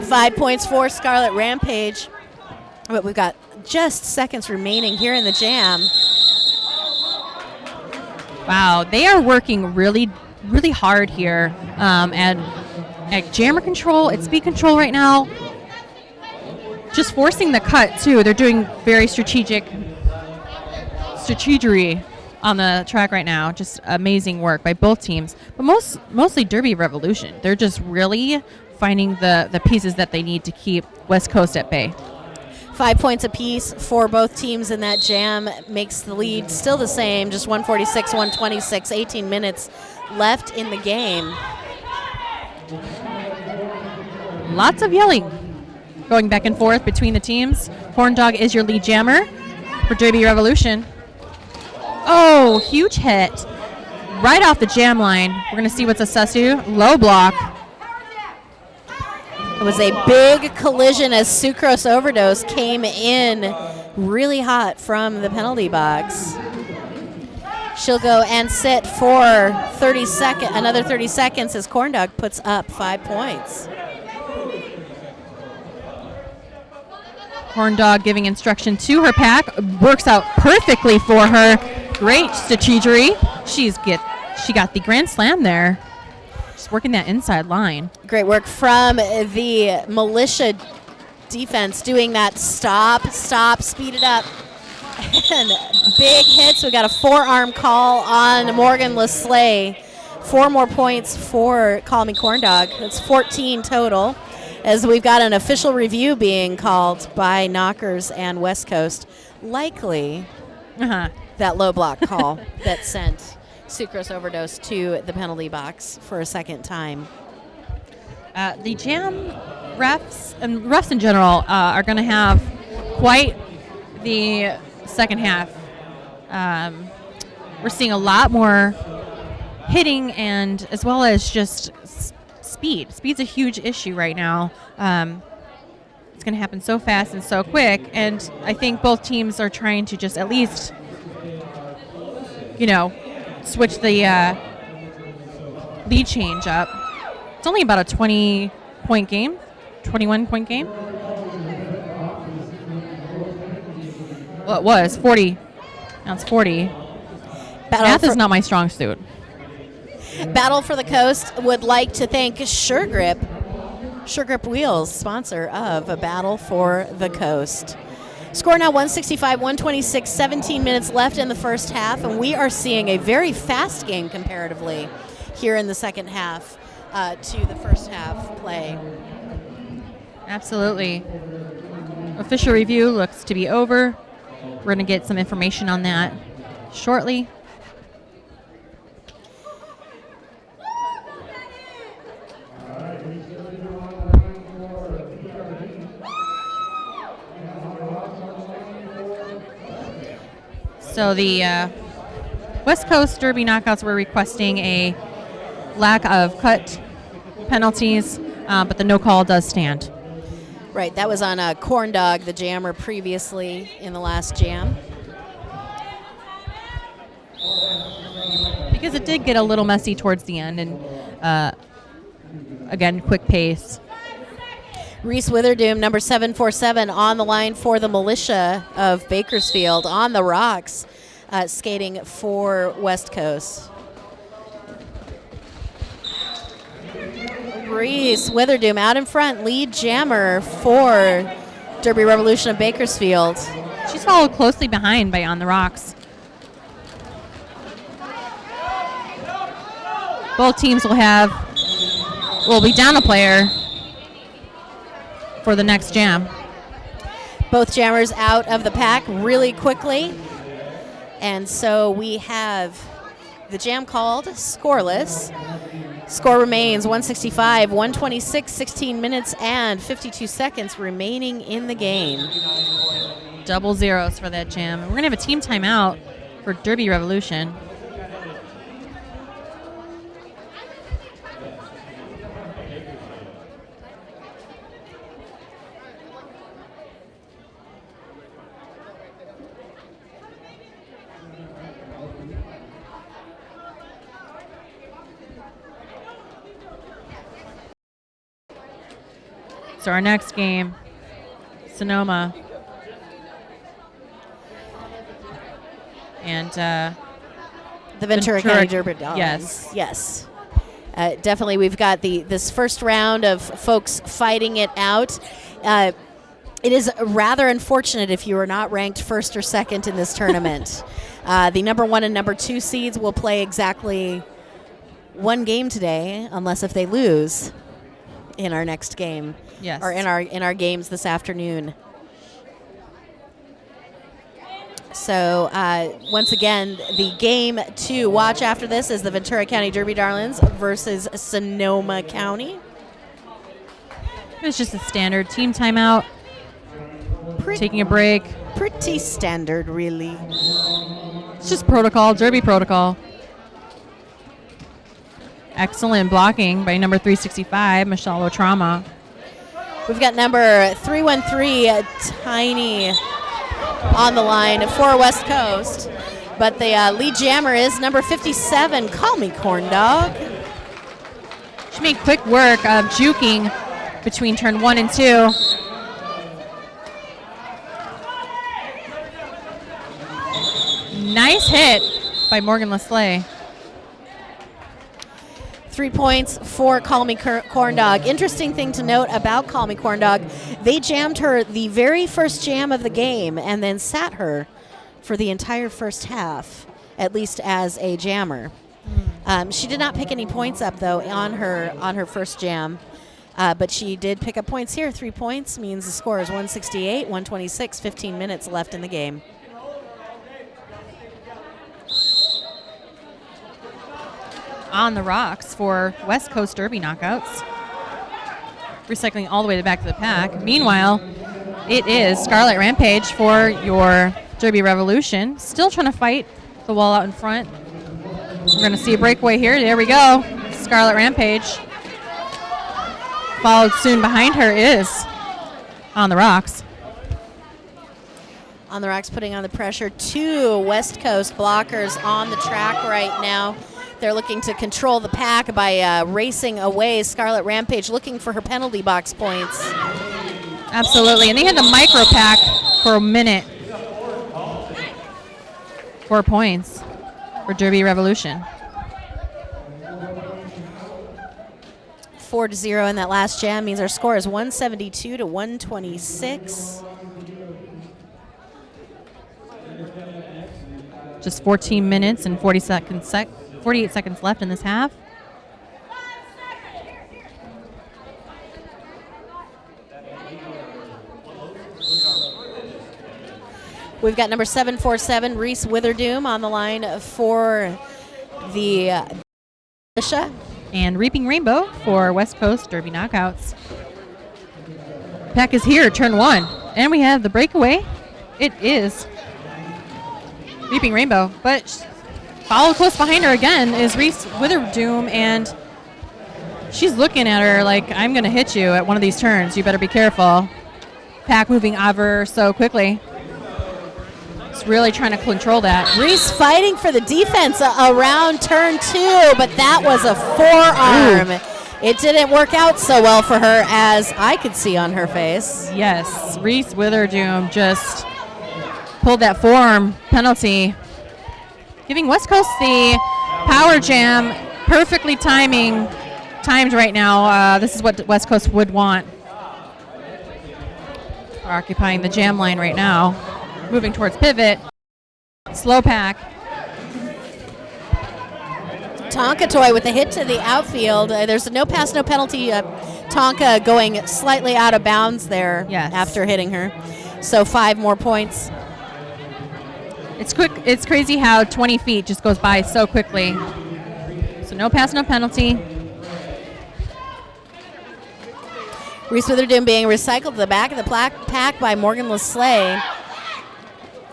Five points for Scarlet Rampage. But we've got just seconds remaining here in the jam. Wow, they are working really, really hard here at jammer control, at speed control right now. Just forcing the cut, too. They're doing very strategery on the track right now. Just amazing work by both teams. But mostly Derby Revolution. They're just really finding the pieces that they need to keep West Coast at bay. 5 points apiece for both teams in that jam makes the lead still the same, just 146, 126, 18 minutes left in the game. Lots of yelling going back and forth between the teams. Horn Dog is your lead jammer for Derby Revolution. Oh, huge hit right off the jam line. We're going to see what's assessed to. Low block. It was a big collision as Sucrose Overdose came in really hot from the penalty box. She'll go and sit for another 30 seconds as Corn Dog puts up 5 points. Corn Dog giving instruction to her pack. Works out perfectly for her. Great strategy. She got the grand slam there. Just working that inside line. Great work from the militia defense doing that stop, speed it up. And big hits. We got a forearm call on Morgan Leslay. 4 more points for Call Me Corn Dog. It's 14 total, as we've got an official review being called by Knockers and West Coast. Likely that low block call that sent sucrose overdose to the penalty box for a second time. The jam refs and refs in general are going to have quite the second half. We're seeing a lot more hitting, and as well as just speed. Speed's a huge issue right now. It's going to happen so fast and so quick, and I think both teams are trying to just at least, switch the lead change up. It's only about a 20-point game, 21-point game. Well, it was 40. Now it's 40. Math is not my strong suit. Battle for the Coast would like to thank Sure Grip Wheels, sponsor of a Battle for the Coast. Score now 165-126, 17 minutes left in the first half, and we are seeing a very fast game comparatively here in the second half to the first half play. Absolutely. Official review looks to be over. We're going to get some information on that shortly. So the West Coast Derby knockouts were requesting a lack of cut penalties, but the no call does stand. Right, that was on Corn Dog, the jammer, previously in the last jam. Because it did get a little messy towards the end, and again, quick pace. Reese Witherdoom, number 747, on the line for the militia of Bakersfield, on the rocks, skating for West Coast. Reese Witherdoom out in front, lead jammer for Derby Revolution of Bakersfield. She's followed closely behind by On the Rocks. Both teams will be down a player for the next jam. Both jammers out of the pack really quickly. And so we have the jam called scoreless. Score remains 165, 126, 16 minutes and 52 seconds remaining in the game. Double zeros for that jam. We're going to have a team timeout for Derby Revolution. So our next game, Sonoma. And the Ventura County Derby Darlings. Yes. Yes. Definitely we've got this first round of folks fighting it out. It is rather unfortunate if you are not ranked first or second in this tournament. The number 1 and number 2 seeds will play exactly one game today, unless if they lose in our next game. Yes. Or in our games this afternoon. So once again, the game to watch after this is the Ventura County Derby Darlings versus Sonoma County. It's just a standard team timeout. Taking a break. Pretty standard, really. It's just protocol, Derby protocol. Excellent blocking by number 365, Michelle Otrama. We've got number 313, Tiny, on the line for West Coast. But the lead jammer is number 57, Call Me Corn Dog. She made quick work of juking between turn 1 and 2. Nice hit by Morgan Lesley. 3 points for Call Me Corn Dog. Interesting thing to note about Call Me Corn Dog, they jammed her the very first jam of the game and then sat her for the entire first half, at least as a jammer. She did not pick any points up, though, on her first jam. But she did pick up points here. 3 points means the score is 168, 126, 15 minutes left in the game. On the rocks for West Coast Derby knockouts. Recycling all the way back to the pack. Meanwhile, it is Scarlet Rampage for your Derby Revolution. Still trying to fight the wall out in front. We're going to see a breakaway here. There we go. Scarlet Rampage. Followed soon behind her is On the Rocks. On the Rocks putting on the pressure. 2 West Coast blockers on the track right now. They're looking to control the pack by racing away. Scarlet Rampage looking for her penalty box points. Absolutely, and they had the micro pack for a minute. 4 points for Derby Revolution. 4-0 in that last jam means our score is 172 to 126. Just 14 minutes and 48 seconds left in this half. We've got number 747, Reese Witherdoom, on the line for the Militia. And Reaping Rainbow for West Coast Derby knockouts. Pack is here, turn 1. And we have the breakaway. It is Reaping Rainbow, but followed close behind her again is Reese Witherdoom, and she's looking at her like, I'm going to hit you at one of these turns. You better be careful. Pack moving ever so quickly. It's really trying to control that. Reese fighting for the defense around turn 2, but that was a forearm. Ooh. It didn't work out so well for her, as I could see on her face. Yes, Reese Witherdoom just pulled that forearm penalty, giving West Coast the power jam, perfectly timed right now. This is what West Coast would want. We're occupying the jam line right now. Moving towards pivot. Slow pack. Tonka Toy with a hit to the outfield. There's a no pass, no penalty. Tonka going slightly out of bounds there after hitting her. So 5 more points. It's quick. It's crazy how 20 feet just goes by so quickly. So no pass, no penalty. Reese Witherdoom being recycled to the back of the pack by Morgan Lesley.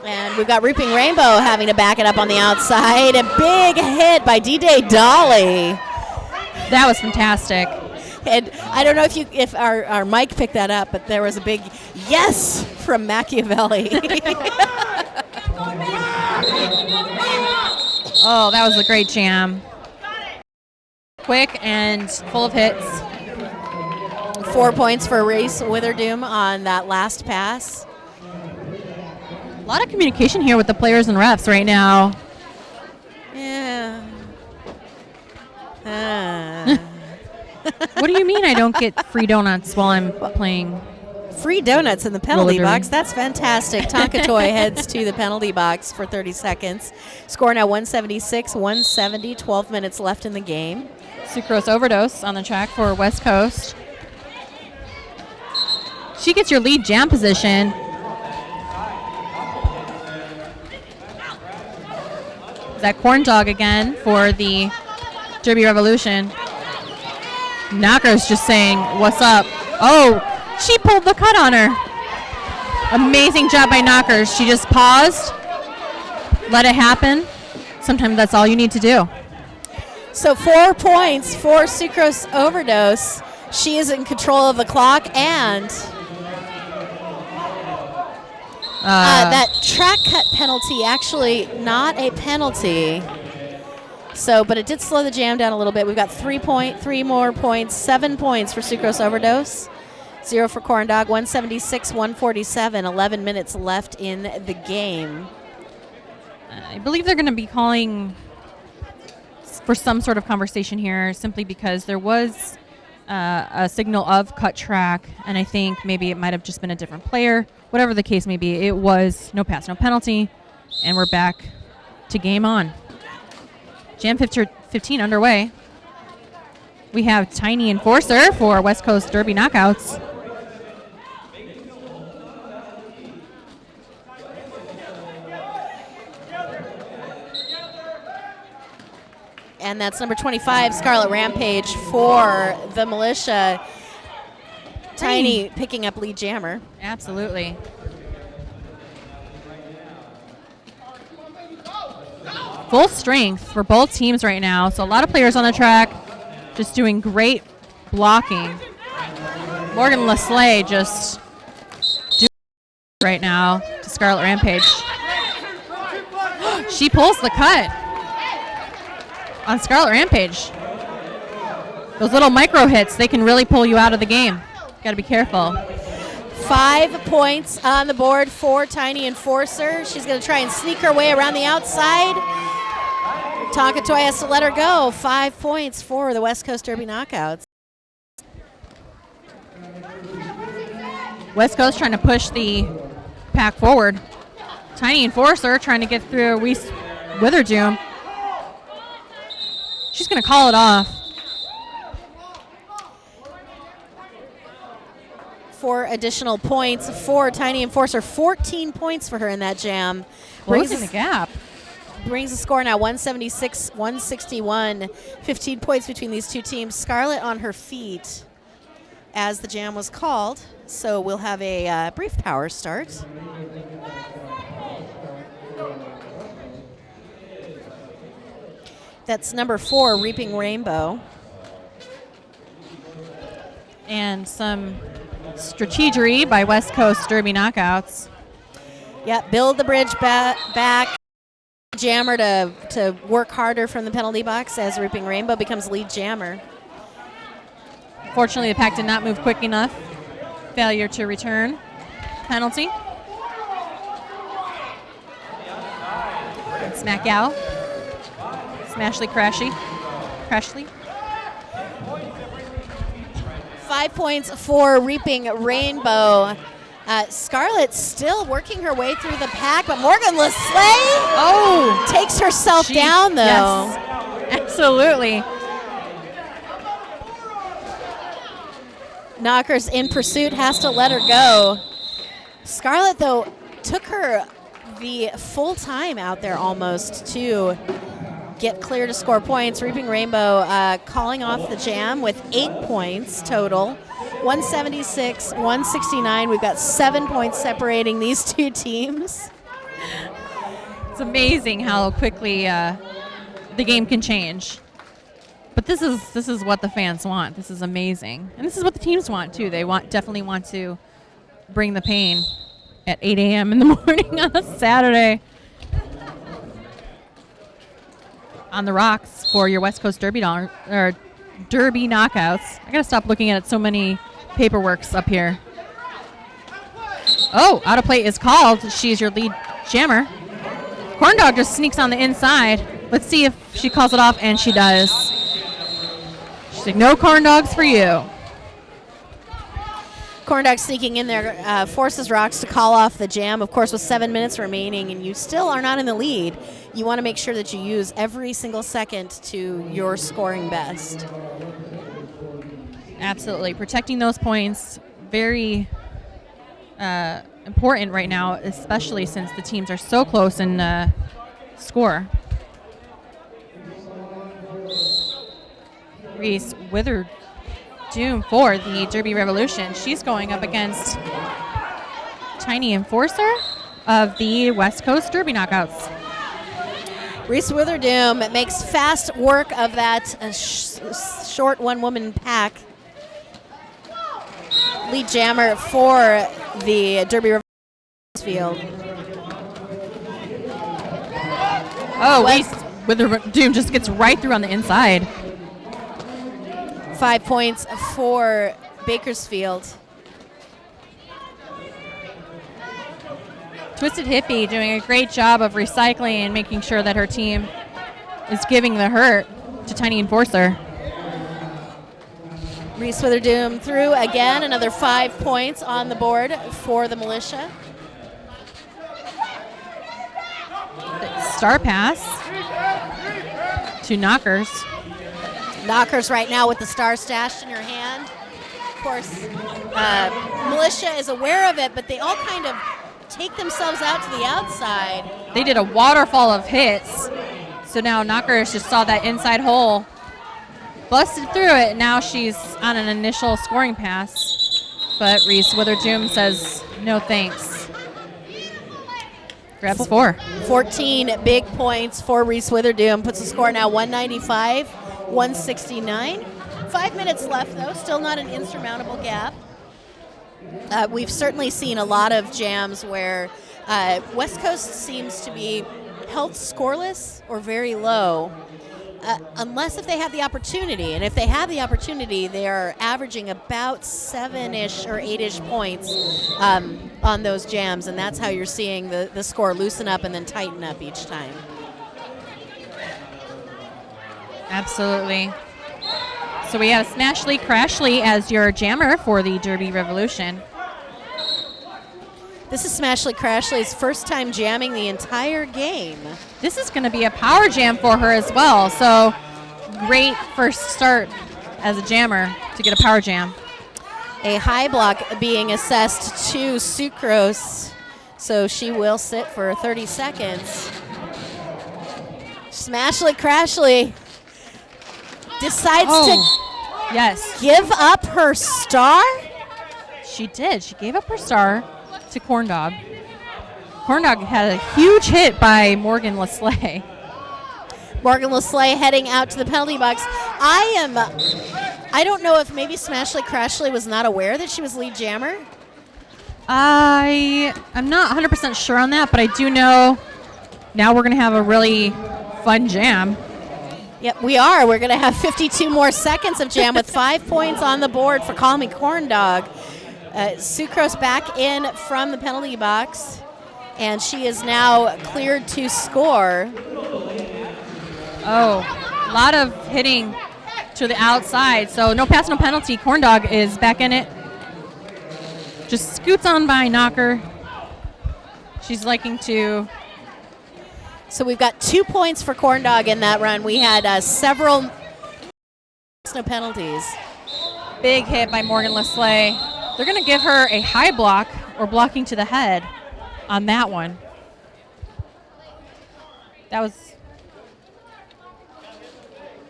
And we've got Reaping Rainbow having to back it up on the outside. A big hit by D-Day Dolly. That was fantastic. And I don't know if our mic picked that up, but there was a big yes from Machiavelli. Oh, that was a great jam. Quick and full of hits. 4 points for Reese Witherdoom on that last pass. A lot of communication here with the players and refs right now. Yeah. What do you mean I don't get free donuts while I'm playing? Free donuts in the penalty box. That's fantastic. Tonka Toy heads to the penalty box for 30 seconds. Score now 176, 170, 12 minutes left in the game. Sucrose Overdose on the track for West Coast. She gets your lead jam position. That Corn Dog again for the Derby Revolution. Knocker's just saying, what's up? Oh, she pulled the cut on her. Amazing job by Knockers. She just paused, let it happen. Sometimes that's all you need to do. So 4 points for Sucrose Overdose. She is in control of the clock, and that track cut penalty, actually not a penalty. So, but it did slow the jam down a little bit. We've got 3 more points, 7 points for Sucrose Overdose, 0 for Corn Dog, 176, 147, 11 minutes left in the game. I believe they're going to be calling for some sort of conversation here, simply because there was a signal of cut track, and I think maybe it might have just been a different player. Whatever the case may be, it was no pass, no penalty, and we're back to game on. Jam 15 underway. We have Tiny Enforcer for West Coast Derby Knockouts. And that's number 25, Scarlet Rampage for the Militia. Tiny picking up lead jammer. Absolutely. Full strength for both teams right now. So a lot of players on the track just doing great blocking. Morgan Lesley just doing right now to Scarlet Rampage. She pulls the cut on Scarlet Rampage. Those little micro hits, they can really pull you out of the game. Got to be careful. 5 points on the board for Tiny Enforcer. She's going to try and sneak her way around the outside. Tonka Toy has to let her go. 5 points for the West Coast Derby Knockouts. West Coast trying to push the pack forward. Tiny Enforcer trying to get through Reese Witherdoom. She's going to call it off. 4 additional points for Tiny Enforcer. 14 points for her in that jam. Closing the gap. Brings the score now 176-161. 15 points between these two teams. Scarlet on her feet as the jam was called. So we'll have a brief power start. That's number 4, Reaping Rainbow. And some strategery by West Coast Derby Knockouts. Yep, build the bridge back. Jammer to work harder from the penalty box as Reaping Rainbow becomes lead jammer. Fortunately, the pack did not move quick enough. Failure to return. Penalty. And Smack Yow. Smashly Crashly. 5 points for Reaping Rainbow. Scarlet still working her way through the pack, but Morgan Lesley takes herself down, though. Yes, absolutely. Knockers in pursuit, has to let her go. Scarlet, though, took her the full time out there almost to get clear to score points. Reaping Rainbow calling off the jam with 8 points total. 176-169. We've got 7 points separating these two teams. It's amazing how quickly the game can change. But this is what the fans want. This is amazing, and this is what the teams want too. They definitely want to bring the pain at 8 a.m. in the morning on a Saturday. On the rocks for your West Coast Derby Derby Knockouts. I gotta stop looking at it. So many paperworks up here. Oh, out of play is called. She's your lead jammer. Corn Dog just sneaks on the inside. Let's see if she calls it off, and she does. She's like, no corn dogs for you. Corn Dog sneaking in there, forces Rocks to call off the jam, of course, with 7 minutes remaining, and you still are not in the lead. You want to make sure that you use every single second to your scoring best. Absolutely. Protecting those points, very important right now, especially since the teams are so close in score. Reese Witherdoom for the Derby Revolution. She's going up against Tiny Enforcer of the West Coast Derby Knockouts. Reese Witherdoom makes fast work of that short one-woman pack. Lead jammer for the Derby Revolution field. Oh, Reese Witherdoom just gets right through on the inside. 5 points for Bakersfield. Twisted Hippie doing a great job of recycling and making sure that her team is giving the hurt to Tiny Enforcer. Reese Witherdoom through again, another 5 points on the board for the Militia. Star pass to Knockers. Knockers right now with the star stashed in her hand. Of course, Militia is aware of it, but they all kind of take themselves out to the outside. They did a waterfall of hits. So now Knockers just saw that inside hole, busted through it. Now she's on an initial scoring pass, but Reese Witherdoom says no thanks. Grabs 4. 14 big points for Reese Witherdoom. Puts the score now 195-169. 5 minutes left, though. Still not an insurmountable gap. We've certainly seen a lot of jams where West Coast seems to be held scoreless or very low, unless if they have the opportunity. And if they have the opportunity, they are averaging about 7-ish or 8-ish points on those jams, and that's how you're seeing the score loosen up and then tighten up each time. Absolutely. So we have Smashly Crashly as your jammer for the Derby Revolution. This is Smashly Crashly's first time jamming the entire game. This is going to be a power jam for her as well. So great first start as a jammer to get a power jam. A high block being assessed to Sucrose, so she will sit for 30 seconds. Smashly Crashly decides to give up her star. She did. She gave up her star to Corndog. Corndog had a huge hit by Morgan Lesley. Morgan Lesley heading out to the penalty box. I don't know if maybe Smashly Crashly was not aware that she was lead jammer. I'm not 100% sure on that, but I do know now we're going to have a really fun jam. Yep, we are. We're going to have 52 more seconds of jam with 5 points on the board for Call Me Corndog. Sucrose back in from the penalty box, and she is now cleared to score. Oh, a lot of hitting to the outside, so no pass, no penalty. Corndog is back in it. Just scoots on by Knocker. She's liking to... So we've got 2 points for Corndog in that run. We had several no penalties. Big hit by Morgan Lesley. They're going to give her a high block or blocking to the head on that one. That was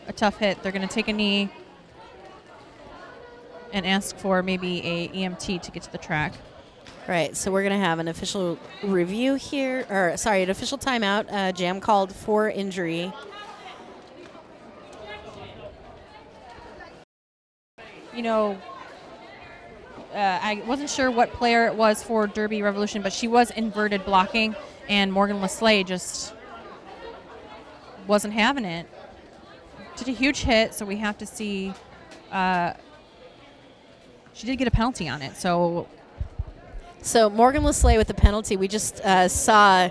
a tough hit. They're going to take a knee and ask for maybe a EMT to get to the track. Right, so we're going to have an official review here, or sorry, an official timeout, jam called for injury. You know, I wasn't sure what player it was for Derby Revolution, but she was inverted blocking, and Morgan Lesley just wasn't having it. Did a huge hit, so we have to see. She did get a penalty on it, so. So Morgan Lesley with the penalty. We just saw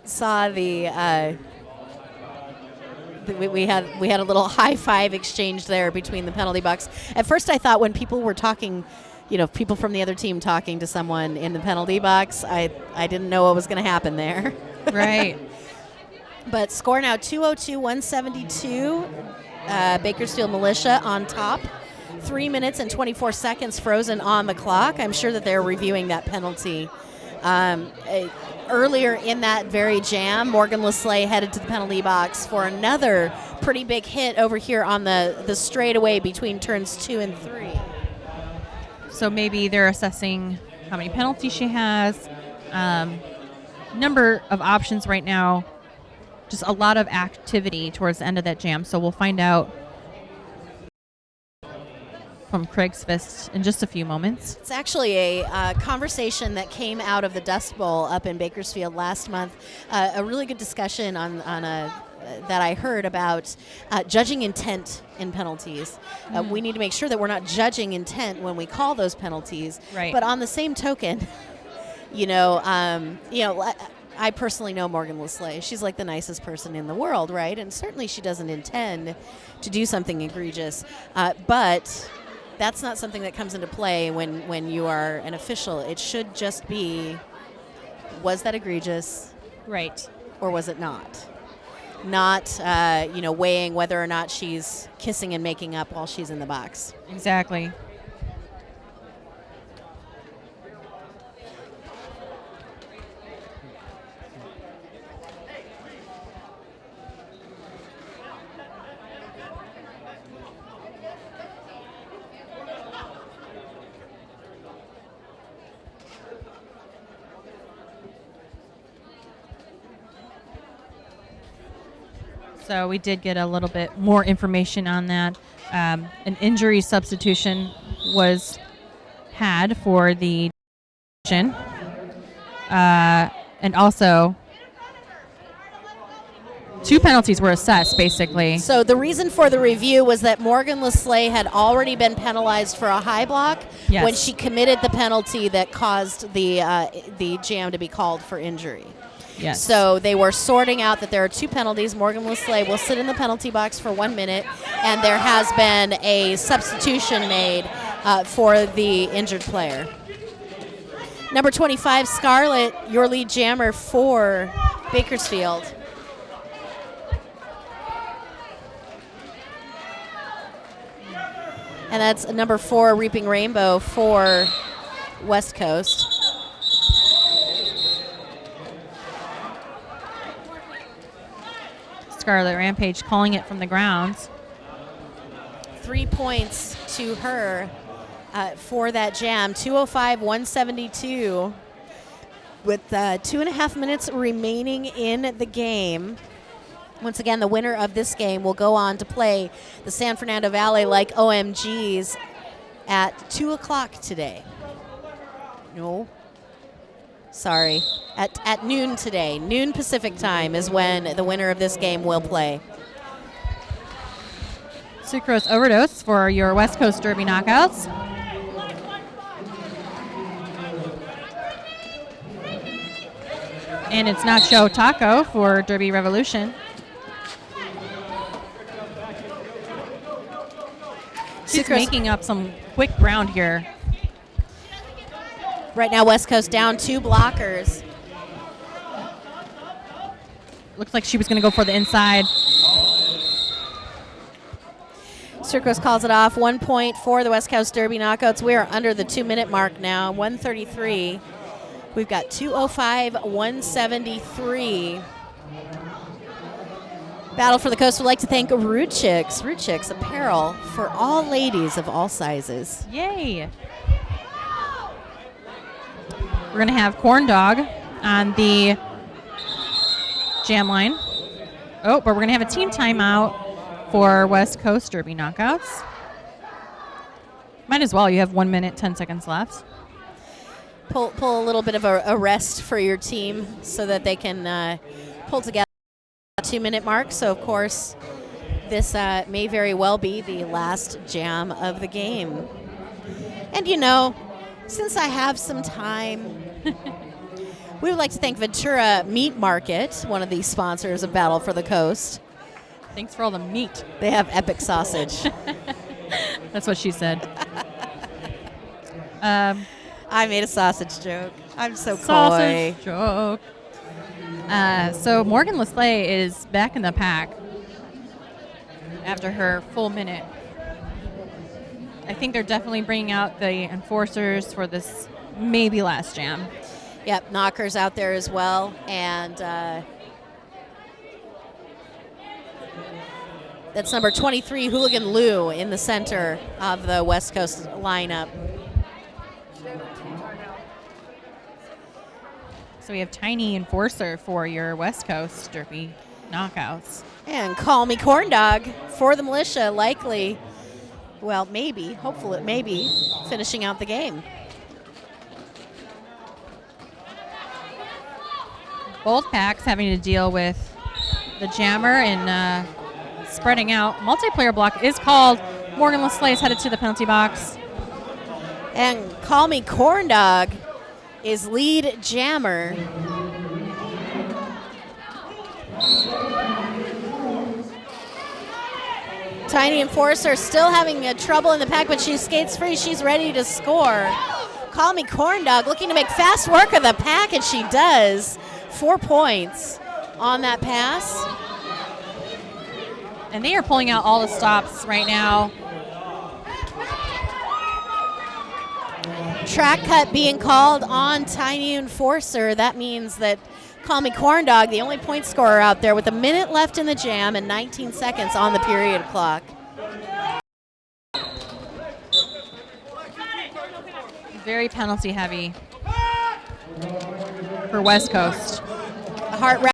the. We had a little high five exchange there between the penalty box. At first, I thought when people were talking, people from the other team talking to someone in the penalty box, I didn't know what was going to happen there. Right. But score now 202-172. Bakersfield Militia on top. 3 minutes and 24 seconds frozen on the clock. I'm sure that they're reviewing that penalty. Earlier in that very jam, Morgan Lesley headed to the penalty box for another pretty big hit over here on the straightaway between turns 2 and 3. So maybe they're assessing how many penalties she has. Number of options right now. Just a lot of activity towards the end of that jam. So we'll find out from Craig's Fist in just a few moments. It's actually a conversation that came out of the Dust Bowl up in Bakersfield last month. A really good discussion that I heard about judging intent in penalties. We need to make sure that we're not judging intent when we call those penalties. Right. But on the same token, I personally know Morgan Lesley. She's like the nicest person in the world, right? And certainly she doesn't intend to do something egregious. But that's not something that comes into play when you are an official. It should just be, was that egregious? Right. Or was it not? Not, weighing whether or not she's kissing and making up while she's in the box. Exactly. So we did get a little bit more information on that. An injury substitution was had for the and also 2 penalties were assessed, basically. So the reason for the review was that Morgan Lesley had already been penalized for a high block when she committed the penalty that caused the jam to be called for injury. Yes. So they were sorting out that there are 2 penalties. Morgan Lesley will sit in the penalty box for 1 minute, and there has been a substitution made for the injured player. Number 25, Scarlett, your lead jammer for Bakersfield. And that's number 4, Reaping Rainbow for West Coast. Scarlet Rampage calling it from the grounds. 3 points to her for that jam. 205-172 with 2.5 minutes remaining in the game. Once again, the winner of this game will go on to play the San Fernando Valley like OMGs at 2 o'clock today. No. Sorry. At noon today. Noon Pacific time is when the winner of this game will play. Sucrose Overdose for your West Coast Derby knockouts. And it's Nacho Taco for Derby Revolution. She's making up some quick ground here. Right now, West Coast down 2 blockers. Looks like she was going to go for the inside. Sucrose calls it off. 1 point for the West Coast Derby knockouts. We are under the 2-minute mark now, 1:33. We've got 205-173. Battle for the Coast would like to thank Root Chicks apparel for all ladies of all sizes. Yay. We're going to have Corn Dog on the jam line. Oh, but we're going to have a team timeout for West Coast Derby knockouts. Might as well. You have 1 minute, 10 seconds left. Pull a little bit of a rest for your team so that they can pull together a 2-minute mark. So, of course, this may very well be the last jam of the game. And, since I have some time, we would like to thank Ventura Meat Market, one of the sponsors of Battle for the Coast. Thanks for all the meat. They have epic sausage. That's what she said. I made a sausage joke. I'm so sausage coy. Joke. So Morgan Lesley is back in the pack after her full minute. I think they're definitely bringing out the enforcers for this maybe last jam. Yep, Knockers out there as well. And that's number 23, Hooligan Lou, in the center of the West Coast lineup. So we have Tiny Enforcer for your West Coast Derby knockouts. And Call Me Corn Dog for the militia, likely, well, maybe, hopefully, maybe, finishing out the game. Both packs having to deal with the jammer and spreading out. Multiplayer block is called. Morgan Lesley is headed to the penalty box. And Call Me Corn Dog is lead jammer. Tiny Enforcer still having trouble in the pack, but she skates free. She's ready to score. Call Me Corn Dog looking to make fast work of the pack, and she does. 4 points on that pass. And they are pulling out all the stops right now. Track cut being called on Tiny Enforcer. That means that Call Me Corn Dog, the only point scorer out there, with a minute left in the jam and 19 seconds on the period clock. Very penalty heavy for West Coast. Hart wrap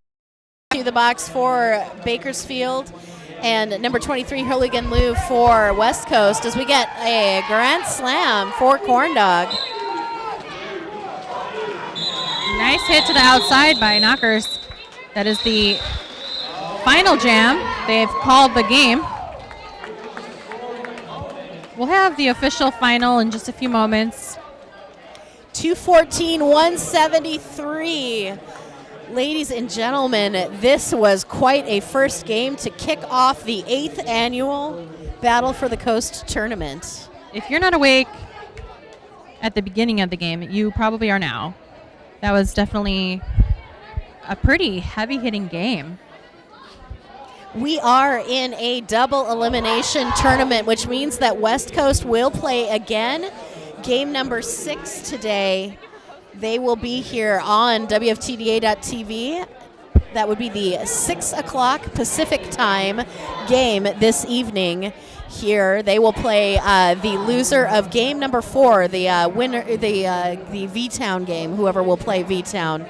to the box for Bakersfield, and number 23 Hooligan Lou for West Coast, as we get a grand slam for Corn Dog. Nice hit to the outside by Knockers. That is the final jam. They've called the game. We'll have the official final in just a few moments. 214-173. Ladies and gentlemen, this was quite a first game to kick off the 8th annual Battle for the Coast tournament. If you're not awake at the beginning of the game, you probably are now. That was definitely a pretty heavy-hitting game. We are in a double elimination tournament, which means that West Coast will play again. Game number 6 today. They will be here on WFTDA.tv. That would be the 6 o'clock Pacific time game this evening here. They will play the loser of game number 4, the winner, the V-Town game, whoever will play V-Town.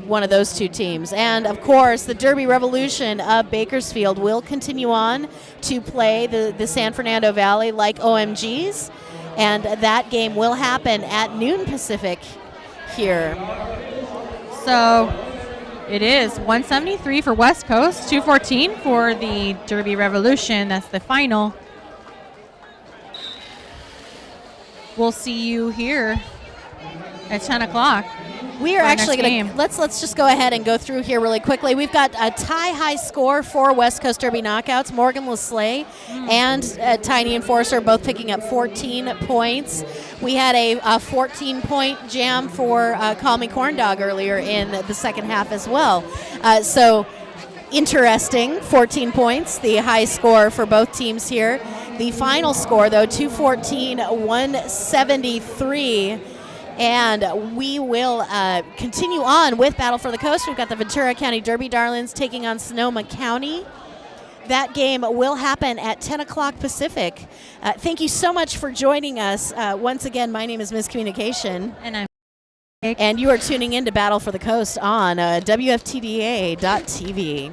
One of those two teams. And, of course, the Derby Revolution of Bakersfield will continue on to play the San Fernando Valley like OMGs. And that game will happen at noon Pacific here. So it is 173 for West Coast, 214 for the Derby Revolution. That's the final. We'll see you here at 10 o'clock. We are actually going to, let's just go ahead and go through here really quickly. We've got a tie-high score for West Coast Derby Knockouts. Morgan LeSlay and Tiny Enforcer both picking up 14 points. We had a 14-point jam for Call Me Corn Dog earlier in the second half as well. So interesting, 14 points, the high score for both teams here. The final score, though, 214-173. And we will continue on with Battle for the Coast. We've got the Ventura County Derby Darlings taking on Sonoma County. That game will happen at 10 o'clock Pacific. Thank you so much for joining us. Once again, my name is Miscommunication. And I'm And you are tuning in to Battle for the Coast on WFTDA.tv.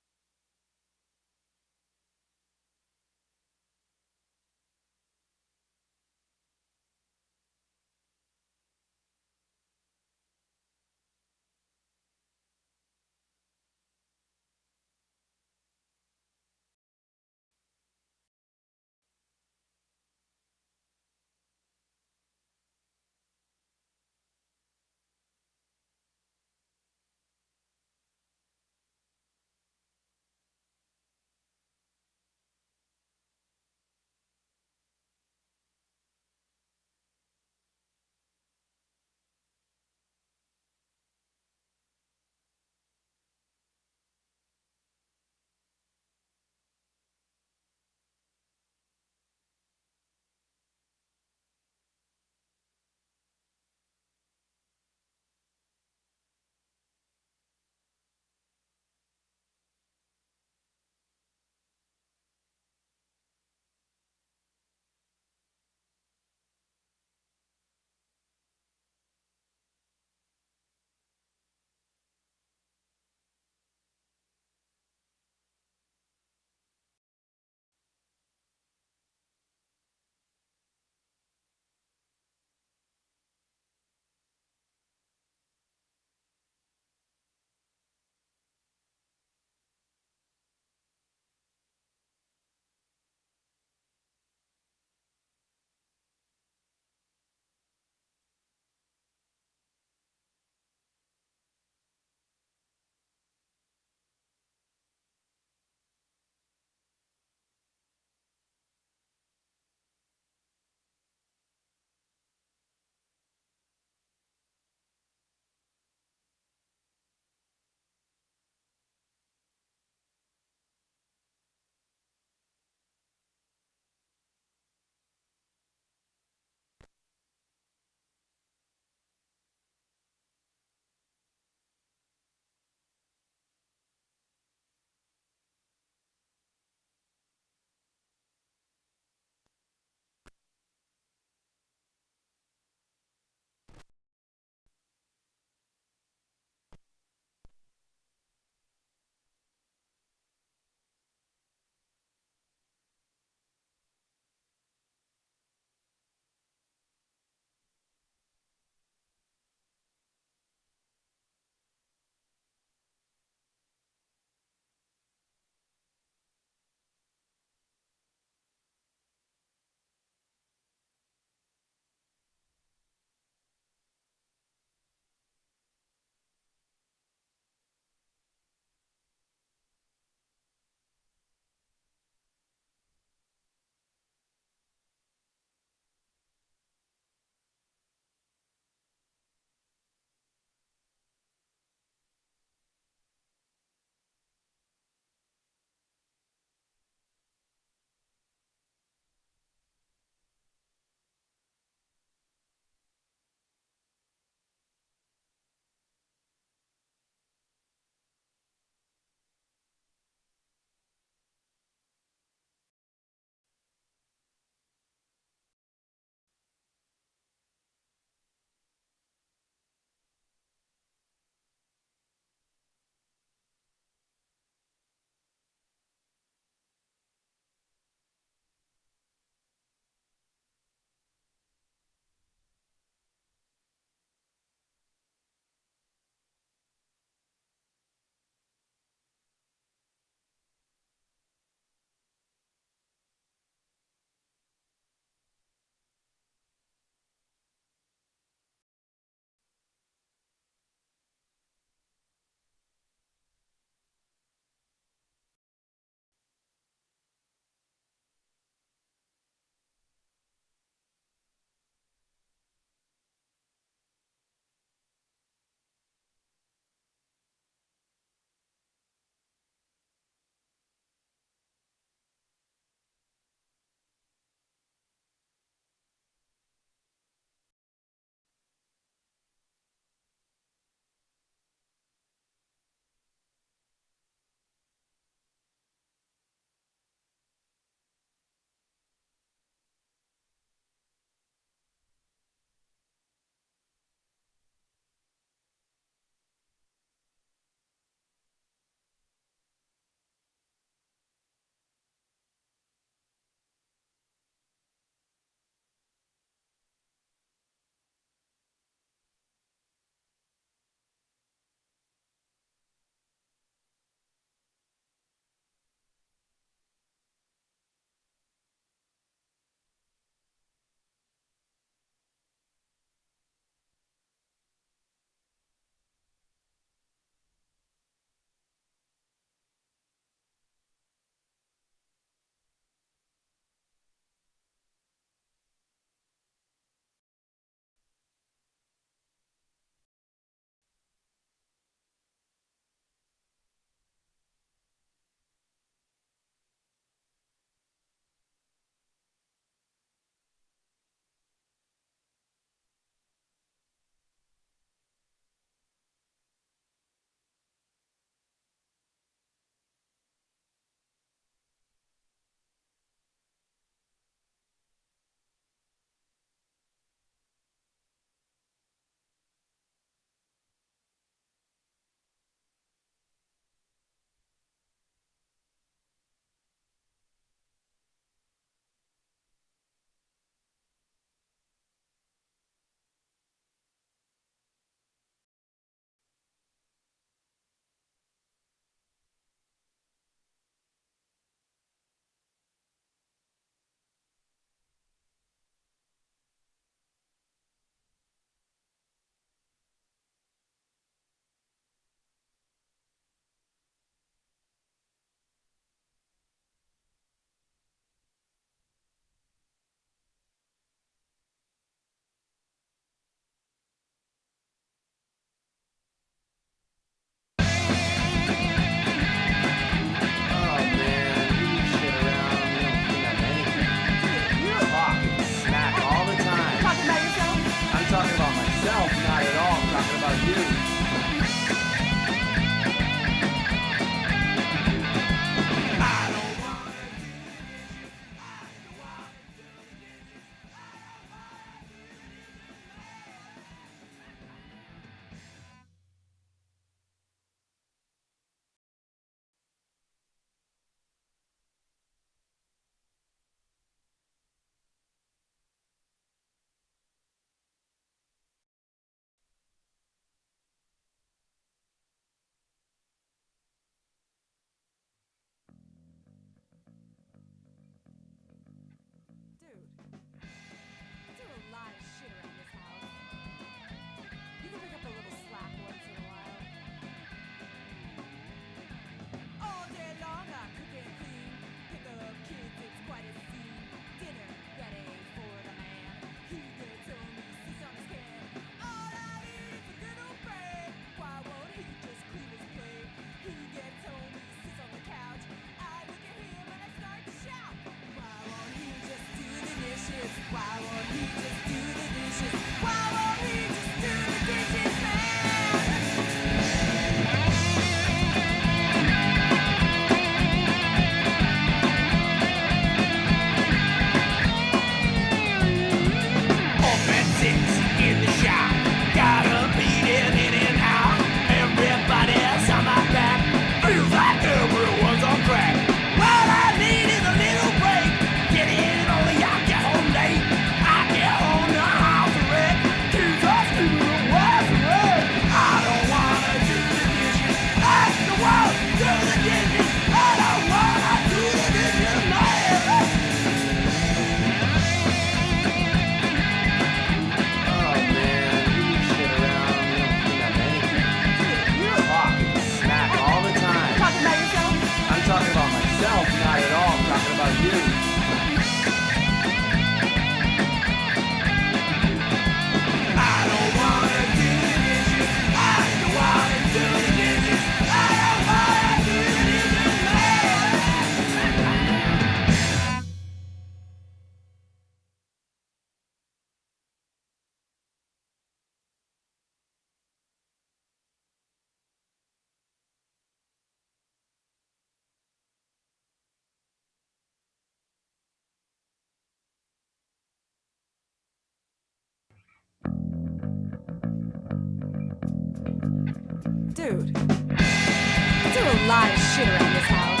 Dude, I do a lot of shit around this house.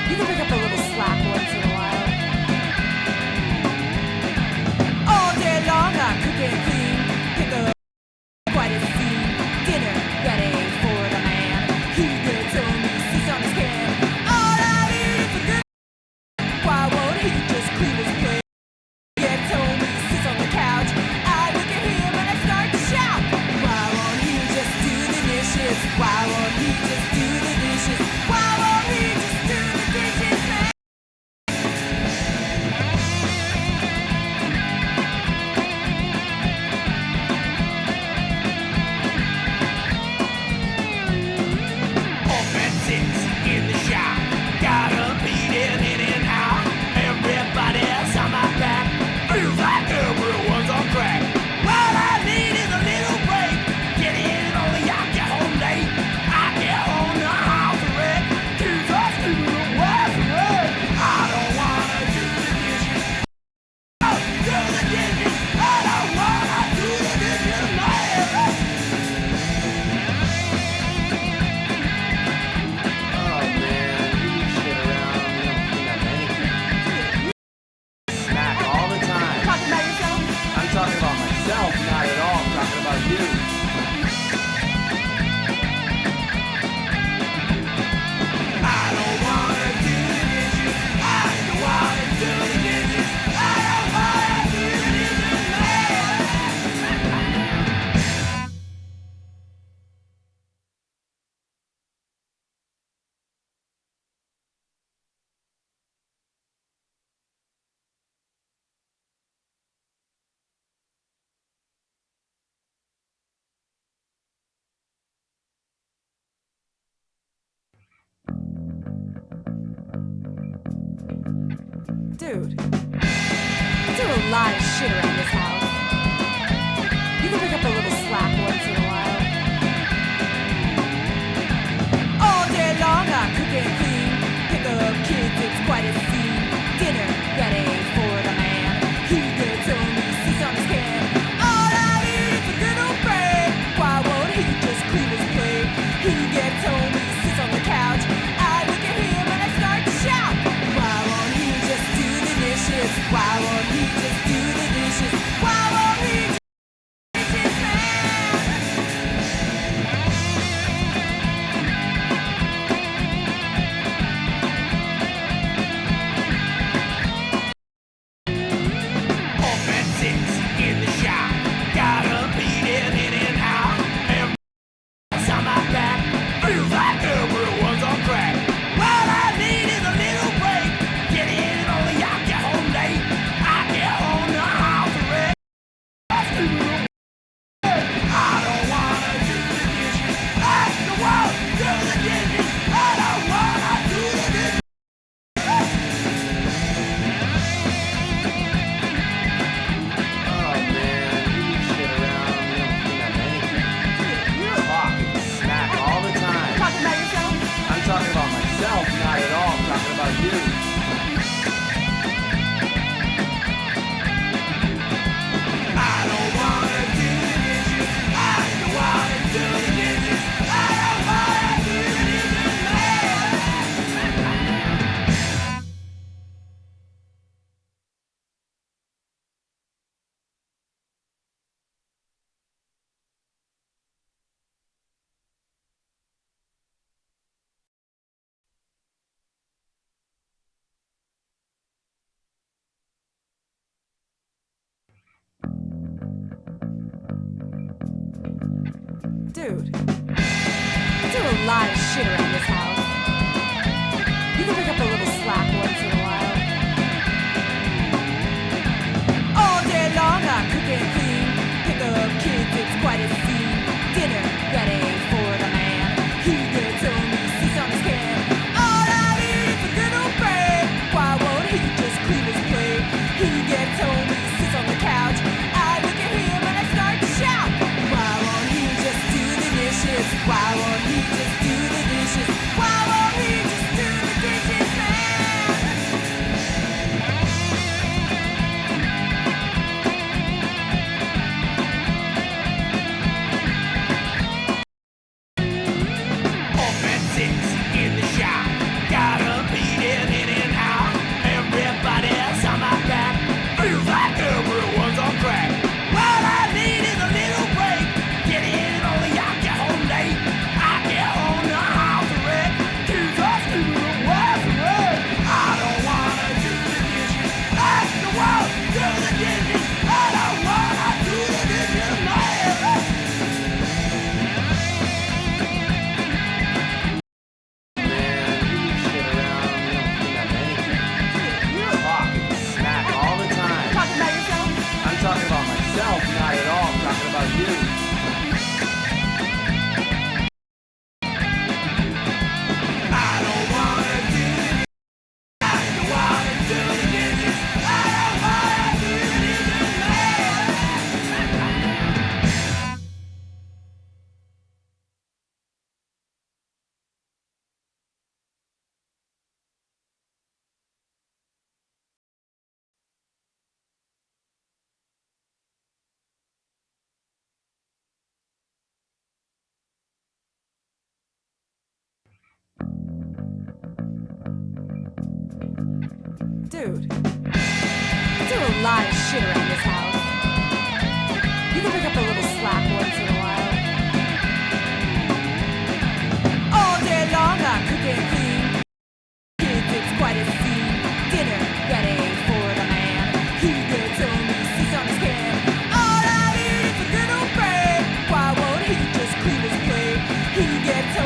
You can pick up a little slack once in a while. All day long I cook and clean, pick up quite a scene. Dinner ready for the man. He gets on me, sits on his can. All I need is a good. Why won't he just clean his plate? Gets on me, sits on the couch. I look at him and I start to shout. Why won't he just do the dishes? Why won't he just do the dishes? Why won't he just do the dishes, man? Up at 6 in the shop, got a beating in and out. Everybody's on my back, feels like everyone's on crack. All I need is a little break. Get in only I get home late. I get home the house a wreck. Kids are sleeping the wife's away. I don't wanna do the dishes. Oh, do the dishes. I don't wanna do the dishes, man. Oh man, you shit around, you don't clean up anything. Smack all the time. Talking about yourself? I'm talking about myself, not at all. I'm talking about you. I don't wanna do the dishes. I don't wanna do the dishes. I don't wanna do the dishes, man. Dude, I do a lot of shit around this house. You can pick up a little slack once in a while. All day long I cook and clean, pick up kids, it's quite a scene. Dinner ready for the man. He gets on me, sits on his can. All I need is a little break. Why won't he just clean his plate? He gets on me, sits on the couch. I look at him and I start to shout. Why won't he just do the dishes? Why won't he just do the dishes? Why won't he just do the dishes, man? Up at 6 in the shop, got a beating in and out. Everybody's on my back, feels like everyone's on crack. All I need is a little break. Get in only I get home late. Dude, I do a lot of shit around this house. You can pick up a little slack once in a while. All day long I cook and clean. Pick up kids, it's quite a scene. Dinner ready for the man. He gets home, he sits on his can. All I need is a little break. Why won't he just clean his plate? He gets home, he sits on the couch. I look at him and I start to shout. Why won't he just do the dishes? Why won't he just do the dishes? Why won't he just do the dishes, man? Off at 6 in the shop. Got 'em beating in and out. Everybody's on my back. Feels like everyone's on crack. All I need is a little break. Get in only I get home late. I get home the house a wreck. Kids are screaming the wife's away. I don't wanna do the dishes. I don't wanna do the dishes. I don't wanna do the dishes, man. Man, you shit around, you don't clean up anything. You talk smack all the time. Talking about yourself? I'm talking about myself, not at all. I'm talking about you. I don't wanna do the I don't wanna do the dishes. I don't wanna do the dishes, man. Dude, I do a lot of shit around this house. You can pick up a little slack once in a while. All day long I cook and clean. Kids, it's quite a scene. Dinner ready for the man. He gets home, he sits on his can. All I need is a little break. Why won't he just clean his plate? He gets home.